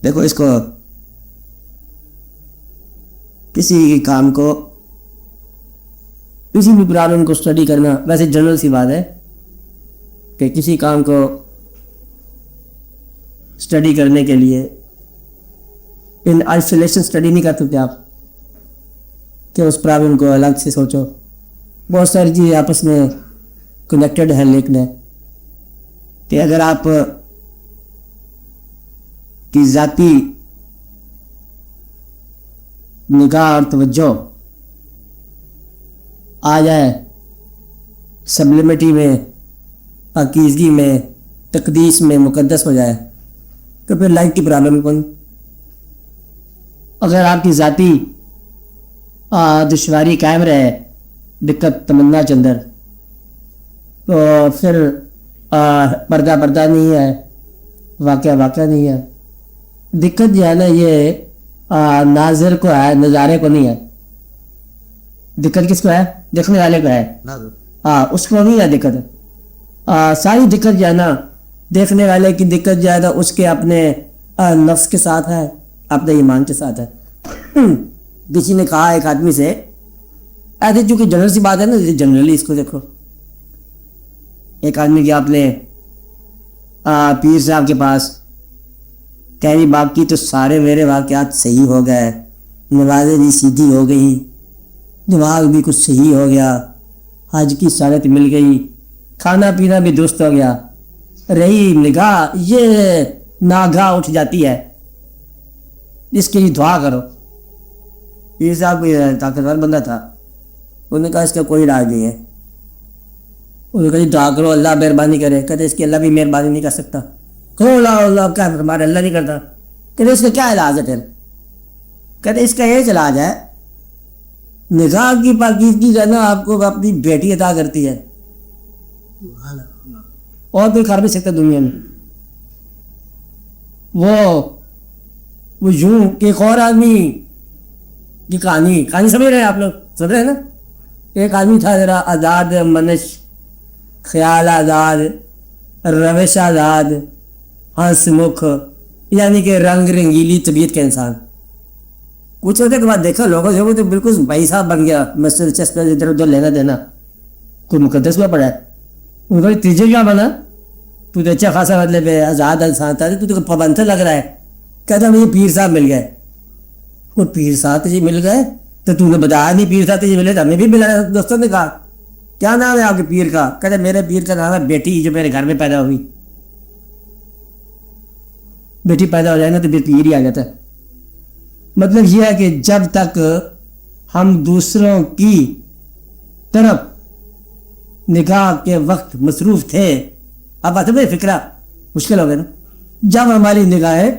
دیکھو اس کو کسی کام کو کسی بھی پرابلم کو اسٹڈی کرنا ویسے جنرل سی بات ہے کہ کسی کام کو اسٹڈی کرنے کے لیے ان آئسولیشن اسٹڈی نہیں کر سکتے آپ کہ اس پرابلم کو الگ سے سوچو. بہت ساری چیزیں آپس میں کنیکٹڈ ہیں لیکن کہ اگر آپ کی ذاتی نگاہ اور توجہ آ جائے سبلیمٹی میں، پاکیزگی میں، تقدیس میں، مقدس ہو جائے تو پھر لائف کی پرابلم کون. اگر آپ کی ذاتی دشواری قائم رہے، دقت تمنا چندر، تو پھر پردہ نہیں ہے، واقعہ نہیں ہے. دقت جو ہے نا یہ ناظر کو ہے، نظارے کو نہیں ہے. دقت کس کو ہے؟ دیکھنے والے کو ہے. اس کو نہیں ہے دقت. ساری دقت جو ہے نا دیکھنے والے کی دقت جو ہے نا اس کے اپنے نفس کے ساتھ ہے، اپنے ایمان کے ساتھ ہے. کسی نے کہا ایک آدمی سے، ایسے چونکہ جنرل سی بات ہے نا، جنرلی اس کو دیکھو. ایک آدمی گیا اپنے پیر صاحب کے پاس، کہہ باقی تو سارے میرے واقعات صحیح ہو گئے، نمازیں بھی سیدھی ہو گئی، دماغ بھی کچھ صحیح ہو گیا، حج کی سعادت مل گئی، کھانا پینا بھی درست ہو گیا، رہی نگاہ یہ ناگاہ اٹھ جاتی ہے، اس کے لیے دعا کرو. پیر صاحب کوئی طاقتور بندہ تھا، انہوں نے کہا اس کا کوئی علاج نہیں ہے. انہوں نے کہا جی دعا کرو اللہ مہربانی کرے. کہتے اس کی اللہ بھی مہربانی نہیں کر سکتا. کہو اللہ کیا ہمارا اللہ نہیں کرتا. کہتے اس کا کیا علاج ہے پھر؟ کہتے اس کا یہ علاج ہے نگاہ کی پاکیزگی جو ہے نا آپ کو اپنی بیٹی عطا کرتی ہے، اور کوئی کر بھی سکتا دنیا میں. وہ یوں کہ ایک اور آدمی کی کہانی سمجھ رہے ہیں آپ لوگ؟ سمجھ رہے ہیں نا؟ ایک آدمی تھا ذرا آزاد منش، خیال آزاد، روش آزاد، ہنس مکھ، یعنی کہ رنگ رنگیلی طبیعت کا انسان. کچھ ہوتے کے بعد دیکھا لوگوں سے وہ تو بالکل بھائی صاحب بن گیا، مسجد چسپ ادھر ادھر لینا دینا، کوئی مقدس میں پڑا ہے. ان کو تیجے کیا بنا؟ تو اچھا خاصا مطلب ہے آزاد انسان تھا، تو پابند لگ رہا ہے. کہتا مجھے پیر صاحب مل گئے. وہ پیر صاحب تجھے مل گئے تو تو نے بتایا نہیں پیر صاحب تجھے ملے تو ہمیں بھی ملا. دوستوں نے کہا کیا نام ہے آپ کے پیر کا؟ کہتے میرے پیر کا نام ہے بیٹی جو میرے گھر میں پیدا ہوئی. بیٹی پیدا ہو جائے نا تو پیر ہی آ جاتا ہے. مطلب یہ ہے کہ جب تک ہم دوسروں کی طرف نگاہ کے وقت مصروف تھے، اب آتے میں فکرہ مشکل ہو گیا نا. جب ہماری نگاہیں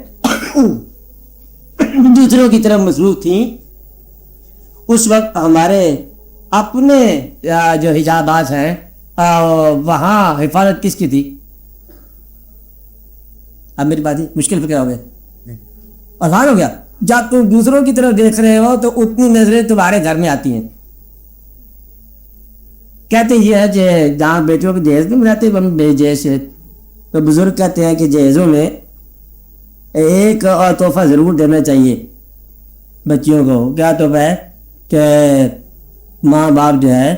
دوسروں کی طرف مصروف تھیں اس وقت ہمارے اپنے جو حجابات ہیں وہاں حفاظت کس کی تھی؟ اب میری بات مشکل فکر ہو گیا، آسان ہو گیا. جب تم دوسروں کی طرف دیکھ رہے ہو تو اتنی نظریں تمہارے گھر میں آتی ہیں. کہتے یہ ہے کہ جہاں بیٹیوں کے جہیز میں رہتے جہیز، تو بزرگ کہتے ہیں کہ جہیزوں میں ایک اور تحفہ ضرور دینا چاہیے بچیوں کو. کیا تحفہ ہے؟ کہ ماں باپ جو ہے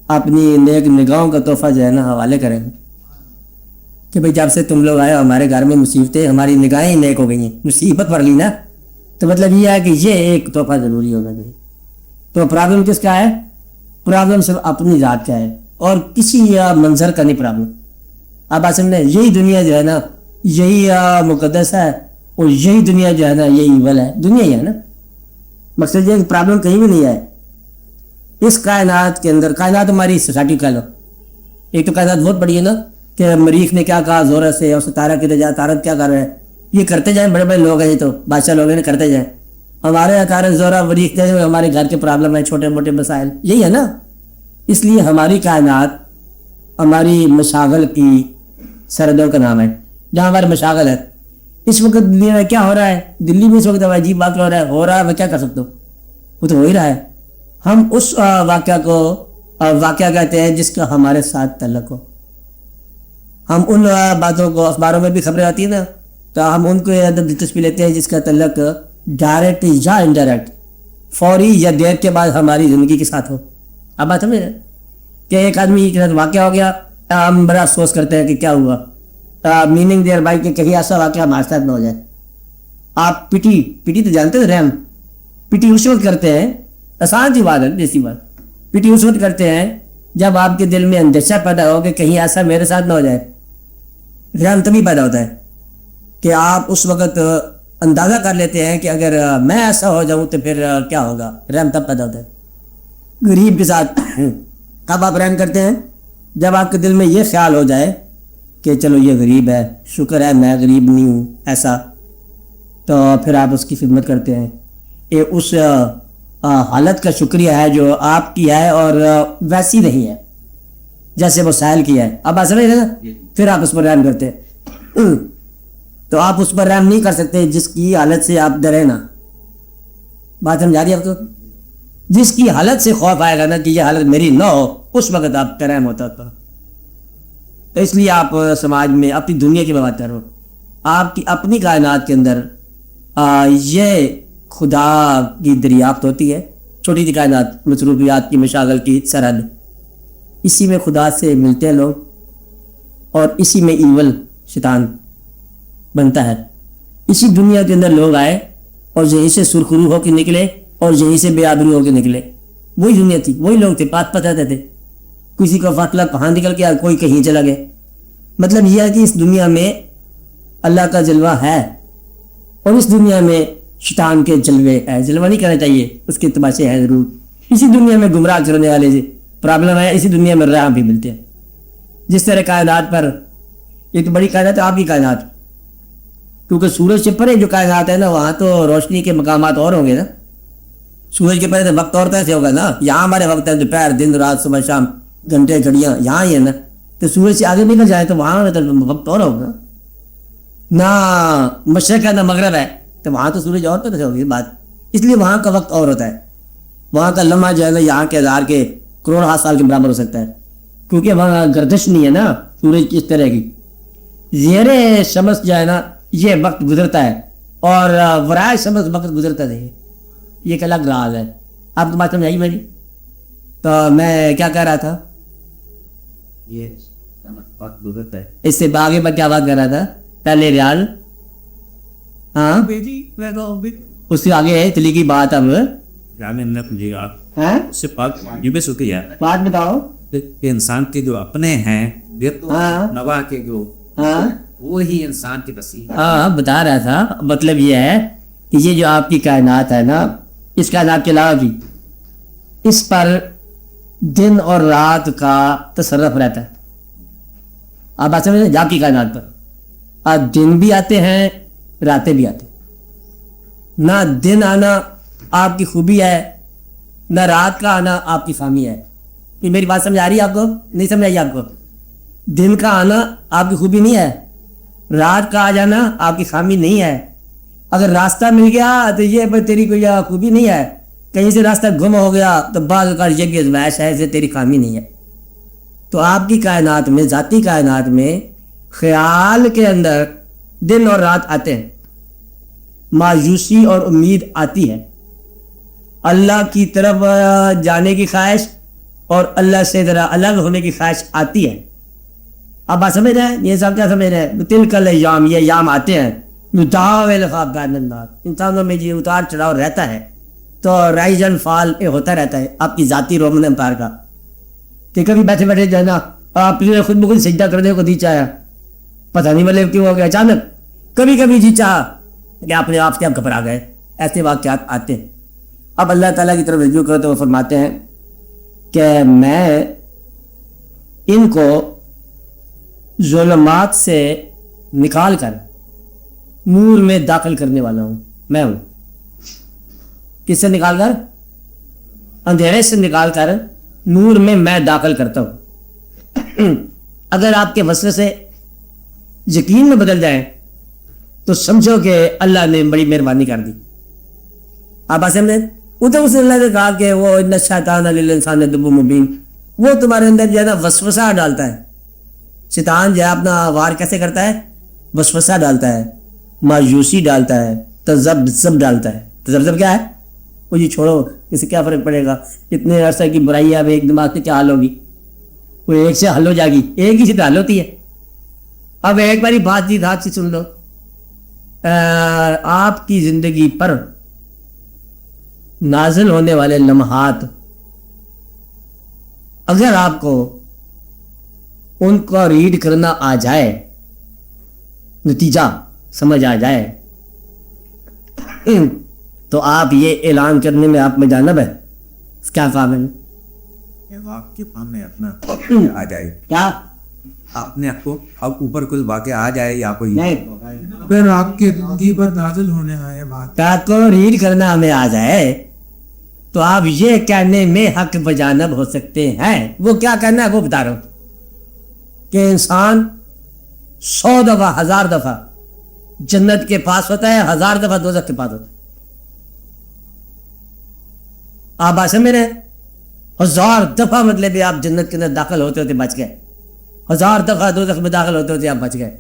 اپنی نیک نگاہوں کا تحفہ جو ہے نا حوالے کریں کہ بھئی جب سے تم لوگ آئے ہمارے گھر میں مصیبتیں، ہماری نگاہیں نیک ہو گئی ہیں، مصیبت پڑ لی نا. تو مطلب یہ ہے کہ یہ ایک تحفہ ضروری ہوگا. تو پرابلم کس کا ہے؟ پرابلم صرف اپنی ذات کا ہے اور کسی منظر کا نہیں پرابلم. اب اصل میں یہی دنیا جو ہے نا یہی مقدس ہے اور یہی دنیا جو ہے نا یہی ایول ہے. دنیا ہی ہے نا. مقصد یہ کہ پرابلم کہیں بھی نہیں ہے اس کائنات کے اندر. کائنات ہماری سوسائٹی کہہ لو. ایک تو کائنات بہت بڑی ہے نا کہ مریخ نے کیا کہا زور سے، اور ستارہ کدھر جائے، تارک کیا کر رہے ہیں، یہ کرتے جائیں. بڑے بڑے لوگ ہیں تو بادشاہ لوگ ہیں کرتے جائیں. ہمارے تارک زورہ مریخ جیسے ہمارے گھر کے پرابلم ہیں، چھوٹے موٹے مسائل یہی ہے نا. اس لیے ہماری کائنات ہماری مشاغل کی سرحدوں کا نام ہے. جہاں ہمارے مشاغل ہے اس وقت دنیا میں کیا ہو رہا ہے، دلی میں اس وقت عجیب بات ہو رہا ہے میں کیا کر سکتا ہوں، وہ تو ہو ہی رہا ہے. ہم اس واقعہ کو واقعہ کہتے ہیں جس کا ہمارے ساتھ تعلق ہو. ہم ان باتوں کو اخباروں میں بھی خبریں آتی ہیں نا تو ہم ان کو دلچسپی لیتے ہیں جس کا تعلق ڈائریکٹ یا انڈائریکٹ، فوری یا دیر کے بعد ہماری زندگی کے ساتھ ہو. اب بات سمجھ رہے کہ ایک آدمی کے ساتھ واقعہ ہو گیا، ہم بڑا افسوس کرتے ہیں کہ کیا ہوا، میننگ دیئر بائی کہ کہیں ایسا واقعہ ہمارے ساتھ نہ ہو جائے. آپ پٹی تو جانتے ہیں، رحم پٹی اس وقت کرتے ہیں، آسان سی بات ہے، جیسی بات، پٹی اس وقت کرتے ہیں جب آپ کے دل میں اندیشہ پیدا ہو کہ کہیں ایسا میرے ساتھ نہ ہو جائے. رحم تبھی پیدا ہوتا ہے کہ آپ اس وقت اندازہ کر لیتے ہیں کہ اگر میں ایسا ہو جاؤں تو پھر کیا ہوگا. رحم تب پیدا ہوتا ہے. غریب کے ساتھ کب آپ رحم کرتے ہیں؟ جب آپ کے دل میں یہ خیال ہو جائے کہ چلو یہ غریب ہے، شکر ہے میں غریب نہیں ہوں، ایسا، تو پھر آپ اس کی خدمت کرتے ہیں. یہ اس حالت کا شکریہ ہے جو آپ کی ہے اور ویسی نہیں ہے جیسے وہ ساحل کی ہے. اب آپ سمجھ رہے ہیں نا؟ پھر آپ اس پر رحم کرتے ہیں. تو آپ اس پر رحم نہیں کر سکتے جس کی حالت سے آپ ڈرے نا. بات سمجھا رہی ہے آپ کو؟ جس کی حالت سے خوف آئے گا نا کہ یہ حالت میری نہ ہو، اس وقت آپ کا رحم ہوتا تھا. تو اس لیے آپ سماج میں اپنی دنیا کی بات کرو، آپ کی اپنی کائنات کے اندر یہ خدا کی دریافت ہوتی ہے. چھوٹی سی کائنات، مصروفیات کی مشاغل کی سرحد، اسی میں خدا سے ملتے ہیں لوگ، اور اسی میں ایول شیطان بنتا ہے. اسی دنیا کے اندر لوگ آئے اور یہیں سے سرخرو ہو کے نکلے اور یہیں سے بے آبرو ہو کے نکلے. وہی دنیا تھی، وہی لوگ تھے، پات رہتے تھے. کسی کا فاصلہ کہاں نکل گیا، کوئی کہیں چلا گیا. مطلب یہ ہے کہ اس دنیا میں اللہ کا جلوہ ہے اور اس دنیا میں شیطان کے جلوے ہے. جلوہ نہیں کہنا چاہیے، اس کے تماشے ہیں ضرور. اسی دنیا میں گمراہ کرنے والے سے پرابلم ہے، اسی دنیا میں راہ بھی ملتے ہیں. جس طرح کائنات پر ایک بڑی کائنات ہے آپ کی کائنات، کیونکہ سورج سے پرے جو کائنات ہے نا وہاں تو روشنی کے مقامات اور ہوں گے نا. سورج کے پرے تو وقت اور کیسے ہوگا نا. یہاں ہمارے وقت ہے دوپہر، دن، رات، صبح شام، گھنٹے گھڑیاں یہاں ہی ہے نا. تو سورج سے آگے نکل جائے تو وہاں تو وقت اور ہوگا نہ. مشرق ہے نہ مغرب ہے، تو وہاں تو سورج اور کیسے ہوگی بات. اس لیے وہاں کا وقت اور ہوتا ہے. وہاں کا لمحہ جو ہے نا یہاں کے ہزار کے کروڑ سال کے برابر ہو سکتا ہے، کیونکہ وہاں گردش نہیں ہے نا سورج کی اس طرح کی. زیر شمس جو ہے نا یہ وقت گزرتا ہے اور ورائے شمس وقت گزرتا نہیں. یہ ایک الگ راز ہے. آپ کو بات سمجھ آئی میری؟ تو میں کیا کہہ رہا تھا؟ یہ وقت گزرتا ہے. اس سے آگے میں کیا بات کر رہا تھا؟ پہلے ریال، ہاں اس سے آگے ہے چلی کی بات. اب اس سے یہ بھی شکریہ بات بتاؤ کہ انسان کے جو اپنے ہیں نوا کے جو وہی انسان کی تصویر. ہاں بتا رہا تھا. مطلب یہ ہے کہ یہ جو آپ کی کائنات ہے نا، اس کائنات کے علاوہ بھی اس پر دن اور رات کا تصرف رہتا ہے. آپ بات سمجھیں، آپ کی کائنات پر دن بھی آتے ہیں راتیں بھی آتے ہیں. نہ دن آنا آپ کی خوبی ہے، نہ رات کا آنا آپ کی خامی ہے. یہ میری بات سمجھ آ رہی ہے آپ کو؟ نہیں سمجھ آئی آپ کو؟ دن کا آنا آپ کی خوبی نہیں ہے، رات کا آ جانا آپ کی خامی نہیں ہے. اگر راستہ مل گیا تو یہ تیری کوئی خوبی نہیں ہے. کہیں سے راستہ گم ہو گیا تو بعض اوقات یہ بھی ازمائش ہے، اسے تیری خامی نہیں ہے. تو آپ کی کائنات میں، ذاتی کائنات میں خیال کے اندر دن اور رات آتے ہیں، مایوسی اور امید آتی ہے، اللہ کی طرف جانے کی خواہش اور اللہ سے ذرا الگ ہونے کی خواہش آتی ہے. آپ بات سمجھ رہے ہیں؟ یہ سب کیا سمجھ رہے ہیں؟ تلکل ایام، یہ ایام آتے ہیں. انسانوں میں یہ اتار چڑھاؤ رہتا ہے، تو رائز اینڈ فال ہوتا رہتا ہے آپ کی ذاتی رومن امپائر کا. کہ کبھی بیٹھے بیٹھے جو ہے نا آپ نے خود بخود سجدہ کرنے کو جی چاہا، پتہ نہیں مطلب کیوں ہو گیا اچانک. کبھی کبھی جی چاہا کہ آپ نے آپ سے آپ گھبرا گئے. ایسے واقعات آتے ہیں. اب اللہ تعالیٰ کی طرف رجوع کرو تو وہ فرماتے ہیں کہ میں ان کو ظلمات سے نکال کر نور میں داخل کرنے والا ہوں. میں ہوں. کس سے نکال کر؟ اندھیرے سے نکال کر نور میں میں داخل کرتا ہوں. اگر آپ کے وسوسے سے یقین میں بدل جائیں تو سمجھو کہ اللہ نے بڑی مہربانی کر دی. آپ آسم نے ادھر اس نے اللہ نے کہا کہ وہ ان الشیطان للانسان عدو مبین، وہ تمہارے اندر جو ہے نا وسوسہ ڈالتا ہے. شیطان جو ہے اپنا وار کیسے کرتا ہے؟ وسوسہ ڈالتا ہے. مایوسی ڈالتا ہے، تذبذب ڈالتا ہے. تذبذب کیا ہے؟ وہ جی چھوڑو، اس سے کیا فرق پڑے گا، اتنے عرصہ کی برائی ہے، اب ایک دماغ سے کیا حل ہوگی، کوئی ایک سے حل ہو جائے گی، ایک ہی سے حل ہوتی ہے. اب ایک باری بات چیت ہاتھ سے سن لو. آپ کی زندگی پر نازل ہونے والے لمحات اگر آپ کو ان کو ریڈ کرنا آ جائے، نتیجہ سمجھ آ جائے، تو آپ یہ اعلان کرنے میں آپ میں جانب ہے کیا کام ہے؟ واقع سامنے اپنا آ جائے، کیا اپنے آپ کو اب اوپر کوئی واقع آ جائے یا کوئی نہیں، پھر آپ کے زندگی پر نازل ہونے آئے بات کیا کو ریڈ کرنا ہمیں آ جائے تو آپ یہ کہنے میں حق بجانب ہو سکتے ہیں. وہ کیا کہنا ہے وہ بتا رہا ہوں کہ انسان 100 دفعہ 1000 دفعہ جنت کے پاس ہوتا ہے، 1000 دفعہ دوزخ کے پاس ہوتا ہے. آپ بات سمجھ رہے ہیں؟ 1000 دفعہ مطلب ہے آپ جنت کے اندر داخل ہوتے ہوتے بچ گئے، 1000 دفعہ دوزخ میں داخل ہوتے ہوتے آپ بچ گئے.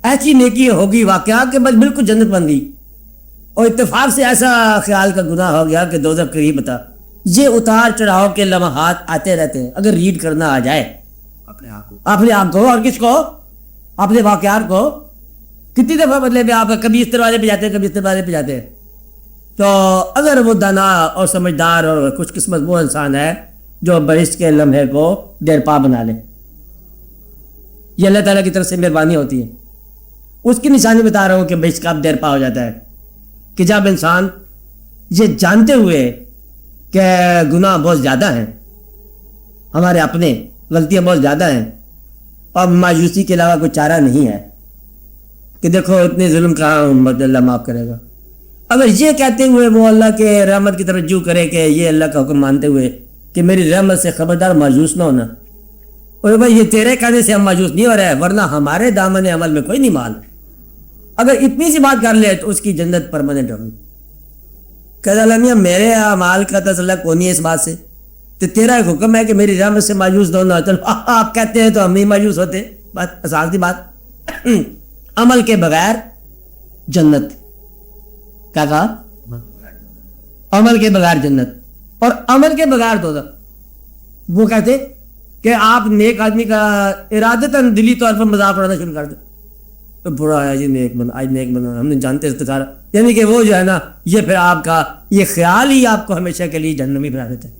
ایسی نیکی ہوگی واقعہ کہ بس بالکل جنت بن گئی، اور اتفاق سے ایسا خیال کا گناہ ہو گیا کہ دوزخ قریب تھا. یہ اتار چڑھاؤ کے لمحات آتے رہتے ہیں. اگر ریڈ کرنا آ جائے اپنے آپ کو، اپنے آپ کو اور کس کو، اپنے واقعات کو، کتنی دفعہ مطلب آپ کبھی اس دروازے پہ جاتے ہیں کبھی اس دروازے پہ جاتے ہیں. تو اگر وہ دانا اور سمجھدار اور خوش قسمت وہ انسان ہے جو بہشت کے لمحے کو دیر پا بنا لے، یہ اللہ تعالیٰ کی طرف سے مہربانی ہوتی ہے. اس کی نشانی بتا رہا ہوں کہ بہشت کا اب دیر پا ہو جاتا ہے کہ جب انسان یہ جانتے ہوئے کہ گناہ بہت زیادہ ہیں، ہمارے اپنے غلطیاں بہت زیادہ ہیں، اور مایوسی کے علاوہ کوئی چارہ نہیں ہے کہ دیکھو اتنے ظلم کہاں اللہ معاف کرے گا. اگر یہ کہتے ہوئے وہ اللہ کے رحمت کی طرف رجوع کرے کہ یہ اللہ کا حکم مانتے ہوئے کہ میری رحمت سے خبردار مایوس نہ ہونا، اور بھائی یہ تیرے کہنے سے ہم مایوس نہیں ہو رہے ہیں ورنہ ہمارے دامن عمل میں کوئی نہیں مال. اگر اتنی سی بات کر لے تو اس کی جنت پرماننٹ ہوگی. کہتا اللہ میاں میرے اعمال کا تعلق کون ہے اس بات سے، تو تیرا ایک حکم ہے کہ میری رحمت سے مایوس نہ ہونا. چلو آپ کہتے ہیں تو ہم نہیں مایوس ہوتے، بات آسان سی بات. عمل کے بغیر جنت، کیا کہا؟ عمل کے بغیر جنت اور عمل کے بغیر دوزخ. وہ کہتے کہ آپ نیک آدمی کا ارادتاً دلی طور پر مذاق اڑانا شروع کر دیں، تو برا ہے جی نیک بنا، آج نیک بنا، ہم نے جانتے استخارہ، یعنی کہ وہ جو ہے نا یہ پھر آپ کا یہ خیال ہی آپ کو ہمیشہ کے لیے جہنمی بنا دیتا ہے.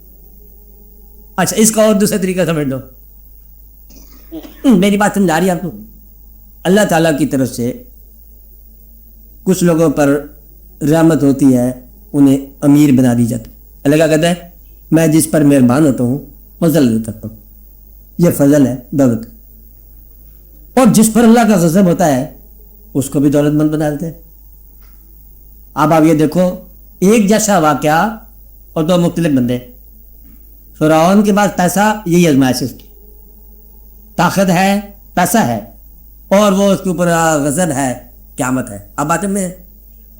اچھا اس کا اور دوسرا طریقہ سمجھ لو، میری بات سمجھا رہی ہے آپ کو؟ اللہ تعالیٰ کی طرف سے کچھ لوگوں پر رحمت ہوتی ہے، انہیں امیر بنا دی جاتی. اللہ کیا کہتا ہے؟ میں جس پر مہربان ہوتا ہوں فضل دیتا ہوں. یہ فضل ہے دولت. اور جس پر اللہ کا غضب ہوتا ہے اس کو بھی دولت مند بنا دیتے ہیں. اب آپ یہ دیکھو، ایک جیسا واقعہ اور دو مختلف بندے. فرعون کے پاس پیسہ، یہی آزمائش ہے، طاقت ہے، پیسہ ہے، اور وہ اس کے اوپر غضب ہے، قیامت ہے. اب بات میں،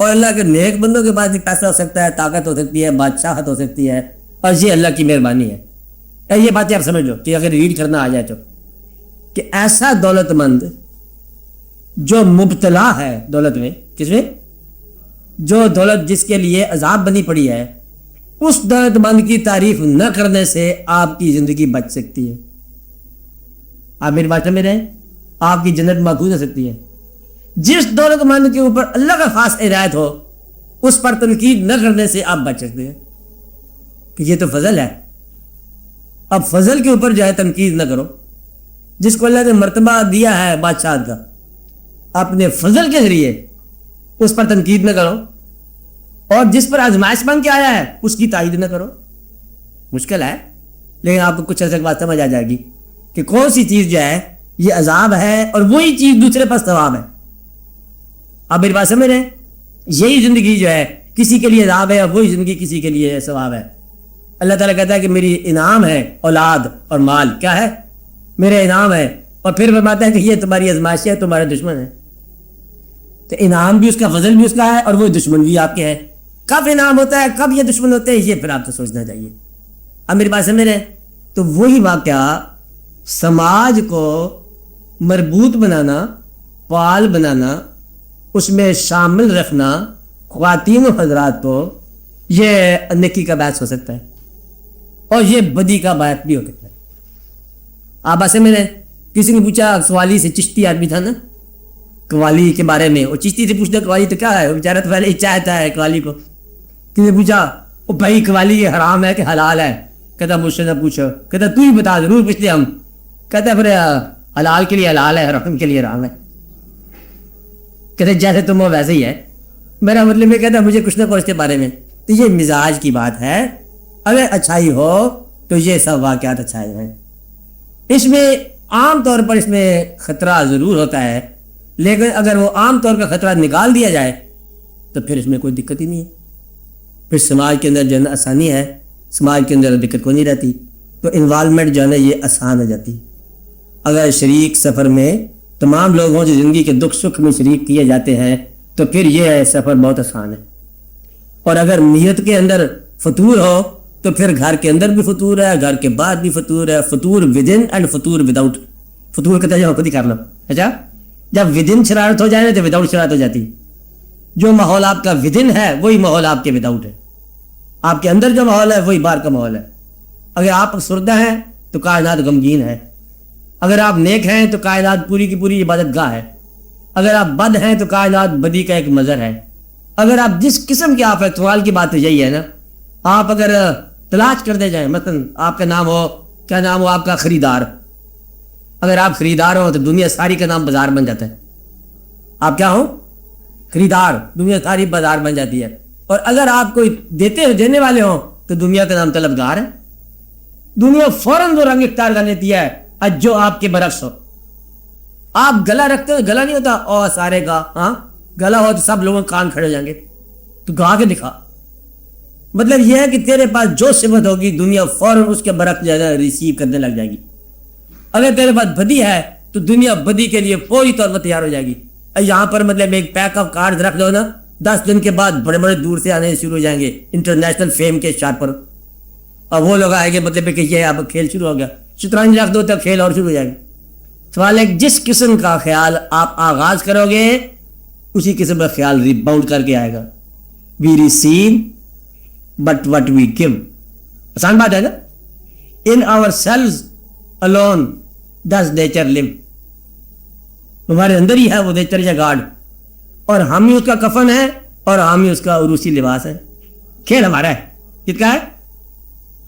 اور اللہ کے نیک بندوں کے پاس بھی پیسہ ہو سکتا ہے، طاقت ہو سکتی ہے، بادشاہت ہو سکتی ہے، اور یہ اللہ کی مہربانی ہے. یہ باتیں آپ سمجھ لو کہ اگر ریڈ کرنا آ جائے تو، کہ ایسا دولت مند جو مبتلا ہے دولت میں، کس میں؟ جو دولت جس کے لیے عذاب بنی پڑی ہے، اس دولت مند کی تعریف نہ کرنے سے آپ کی زندگی بچ سکتی ہے. آپ میری بات سمجھ رہے ہیں؟ آپ کی جنت محفوظ ہو سکتی ہے. جس دولت مند کے اوپر اللہ کا خاص عنایت ہو اس پر تنقید نہ کرنے سے آپ بچ سکتے ہیں کہ یہ تو فضل ہے. اب فضل کے اوپر جو ہے تنقید نہ کرو. جس کو اللہ نے مرتبہ دیا ہے بادشاہ کا اپنے فضل کے ذریعے اس پر تنقید نہ کرو، اور جس پر آزمائش بن کے آیا ہے اس کی تائید نہ کرو. مشکل ہے لیکن آپ کو کچھ عرصے کے بعد سمجھ آ جائے گی کہ کون سی چیز جو ہے یہ عذاب ہے اور وہی چیز دوسرے پر ثواب ہے. آپ میری بات سمجھ رہے ہیں؟ یہی زندگی جو ہے کسی کے لیے عذاب ہے اور وہی زندگی کسی کے لیے ثواب ہے. اللہ تعالیٰ کہتا ہے کہ میری انعام ہے اولاد اور مال. کیا ہے؟ میرے انعام ہے. اور پھر فرماتا ہے کہ یہ تمہاری آزمائش ہے، تمہارے دشمن ہے. تو انعام بھی اس کا، فضل بھی اس کا ہے، اور وہ دشمن بھی آپ کے ہیں. کب انعام ہوتا ہے، کب یہ دشمن ہوتے ہیں، یہ پھر آپ کو سوچنا چاہیے. اب میری بات سمجھ رہے ہیں؟ تو وہی واقعہ سماج کو مربوط بنانا، فعال بنانا اس میں شامل رکھنا خواتین و حضرات کو یہ نیکی کا باعث ہو سکتا ہے اور یہ بدی کا باعث بھی ہو سکتا ہے. آپ ایسے میں نے کسی نے پوچھا قوالی سے, چشتی آدمی تھا نا, قوالی کے بارے میں, اور چشتی سے پوچھتا قوالی تو کیا ہے, وہ بیچارہ تو پہلے ہی چاہتا ہے قوالی کو. کسی نے پوچھا او بھائی قوالی یہ حرام ہے کہ حلال ہے؟ کہتا مجھ سے نہ پوچھو, کہتا تو ہی بتا, ضرور پوچھتے ہم. کہتا پھر حلال کے لیے حلال ہے, حرام کے لیے حرام ہے. کہتے جیسے تم ہو ویسے ہی ہے, میرا مطلب یہ. کہتا مجھے کچھ نہ کچھ اس کے بارے میں. تو یہ مزاج کی بات ہے. اگر اچھائی ہو تو یہ سب واقعات اچھائی ہیں. اس میں عام طور پر اس میں خطرہ ضرور ہوتا ہے, لیکن اگر وہ عام طور کا خطرہ نکال دیا جائے تو پھر اس میں کوئی دقت ہی نہیں ہے. پھر سماج کے اندر جو ہے نا آسانی ہے, سماج کے اندر دقت کوئی نہیں رہتی. تو انوالومنٹ جو ہے نا یہ آسان ہو جاتی. اگر شریک سفر میں تمام لوگ ہوں جو زندگی کے دکھ سکھ میں شریک کیے جاتے ہیں تو پھر یہ سفر بہت آسان ہے. اور اگر نیت کے اندر فطور ہو تو پھر گھر کے اندر بھی فطور ہے, گھر کے بعد بھی فطور ہے. فطور ود ان اینڈ فطور ود آؤٹ. فطور کا ترجمہ خود ہی کر لو. اچھا, جب ود ان شرارت ہو جائے نا تو ود آؤٹ شرارت ہو جاتی. جو ماحول آپ کا ود ان ہے وہی ماحول آپ کے ود آؤٹ ہے. آپ کے اندر جو ماحول ہے وہی باہر کا ماحول ہے. اگر آپ افسردہ ہیں تو کائنات غمگین ہے. اگر آپ نیک ہیں تو کائنات پوری کی پوری عبادت گاہ ہے. اگر آپ بد ہیں تو کائنات بدی کا ایک مظہر ہے. اگر آپ جس قسم کے آپ سوال کی بات یہی ہے نا, آپ اگر تلاش کرتے جائیں, مثلا آپ کا نام ہو, کیا نام ہو آپ کا, خریدار. اگر آپ خریدار ہو تو دنیا ساری کا نام بازار بن جاتا ہے. آپ کیا ہو, خریدار, دنیا ساری بازار بن جاتی ہے. اور اگر آپ کوئی دینے والے ہوں تو دنیا کا نام طلبگار ہے. دنیا فوراً وہ رنگ اختیار کر لیتی ہے جو آپ کے برعکس ہو. آپ گلا رکھتے ہو, گلا نہیں ہوتا او سارے گا, ہاں گلا ہو تو سب لوگوں کان کھڑے ہو جائیں گے, تو گا کے دکھا. مطلب یہ ہے کہ تیرے پاس جو صفت ہوگی دنیا فوراً اس کے برعکس جو ہے ریسیو کرنے لگ جائے گی. اگر تیرے پاس بدی ہے تو دنیا بدی کے لیے فوری طور پر تیار ہو جائے گی. یہاں پر مطلب ایک پیک آف کارڈ رکھ دو نا, 10 دن کے بعد بڑے بڑے دور سے آنے شروع ہو جائیں گے انٹرنیشنل فیم کے اشار پر. اور وہ لوگ آئیں گے مطلب کہ یہ اب کھیل شروع ہو گیا. شطرنج رکھ دو تب کھیل اور شروع ہو جائے گا. سوال ہے جس قسم کا خیال آپ آغاز کرو گے اسی قسم کا خیال ریباؤنڈ کر کے آئے گا. We receive but what we give. آسان بات ہے نا. In our cells alone does nature live. ہمارے اندر ہی ہے وہ نیچر یا گاڈ, اور ہم ہی اس کا کفن ہے اور ہم ہی اس کا عروسی لباس ہے. کھیل ہمارا ہے. کس کا ہے؟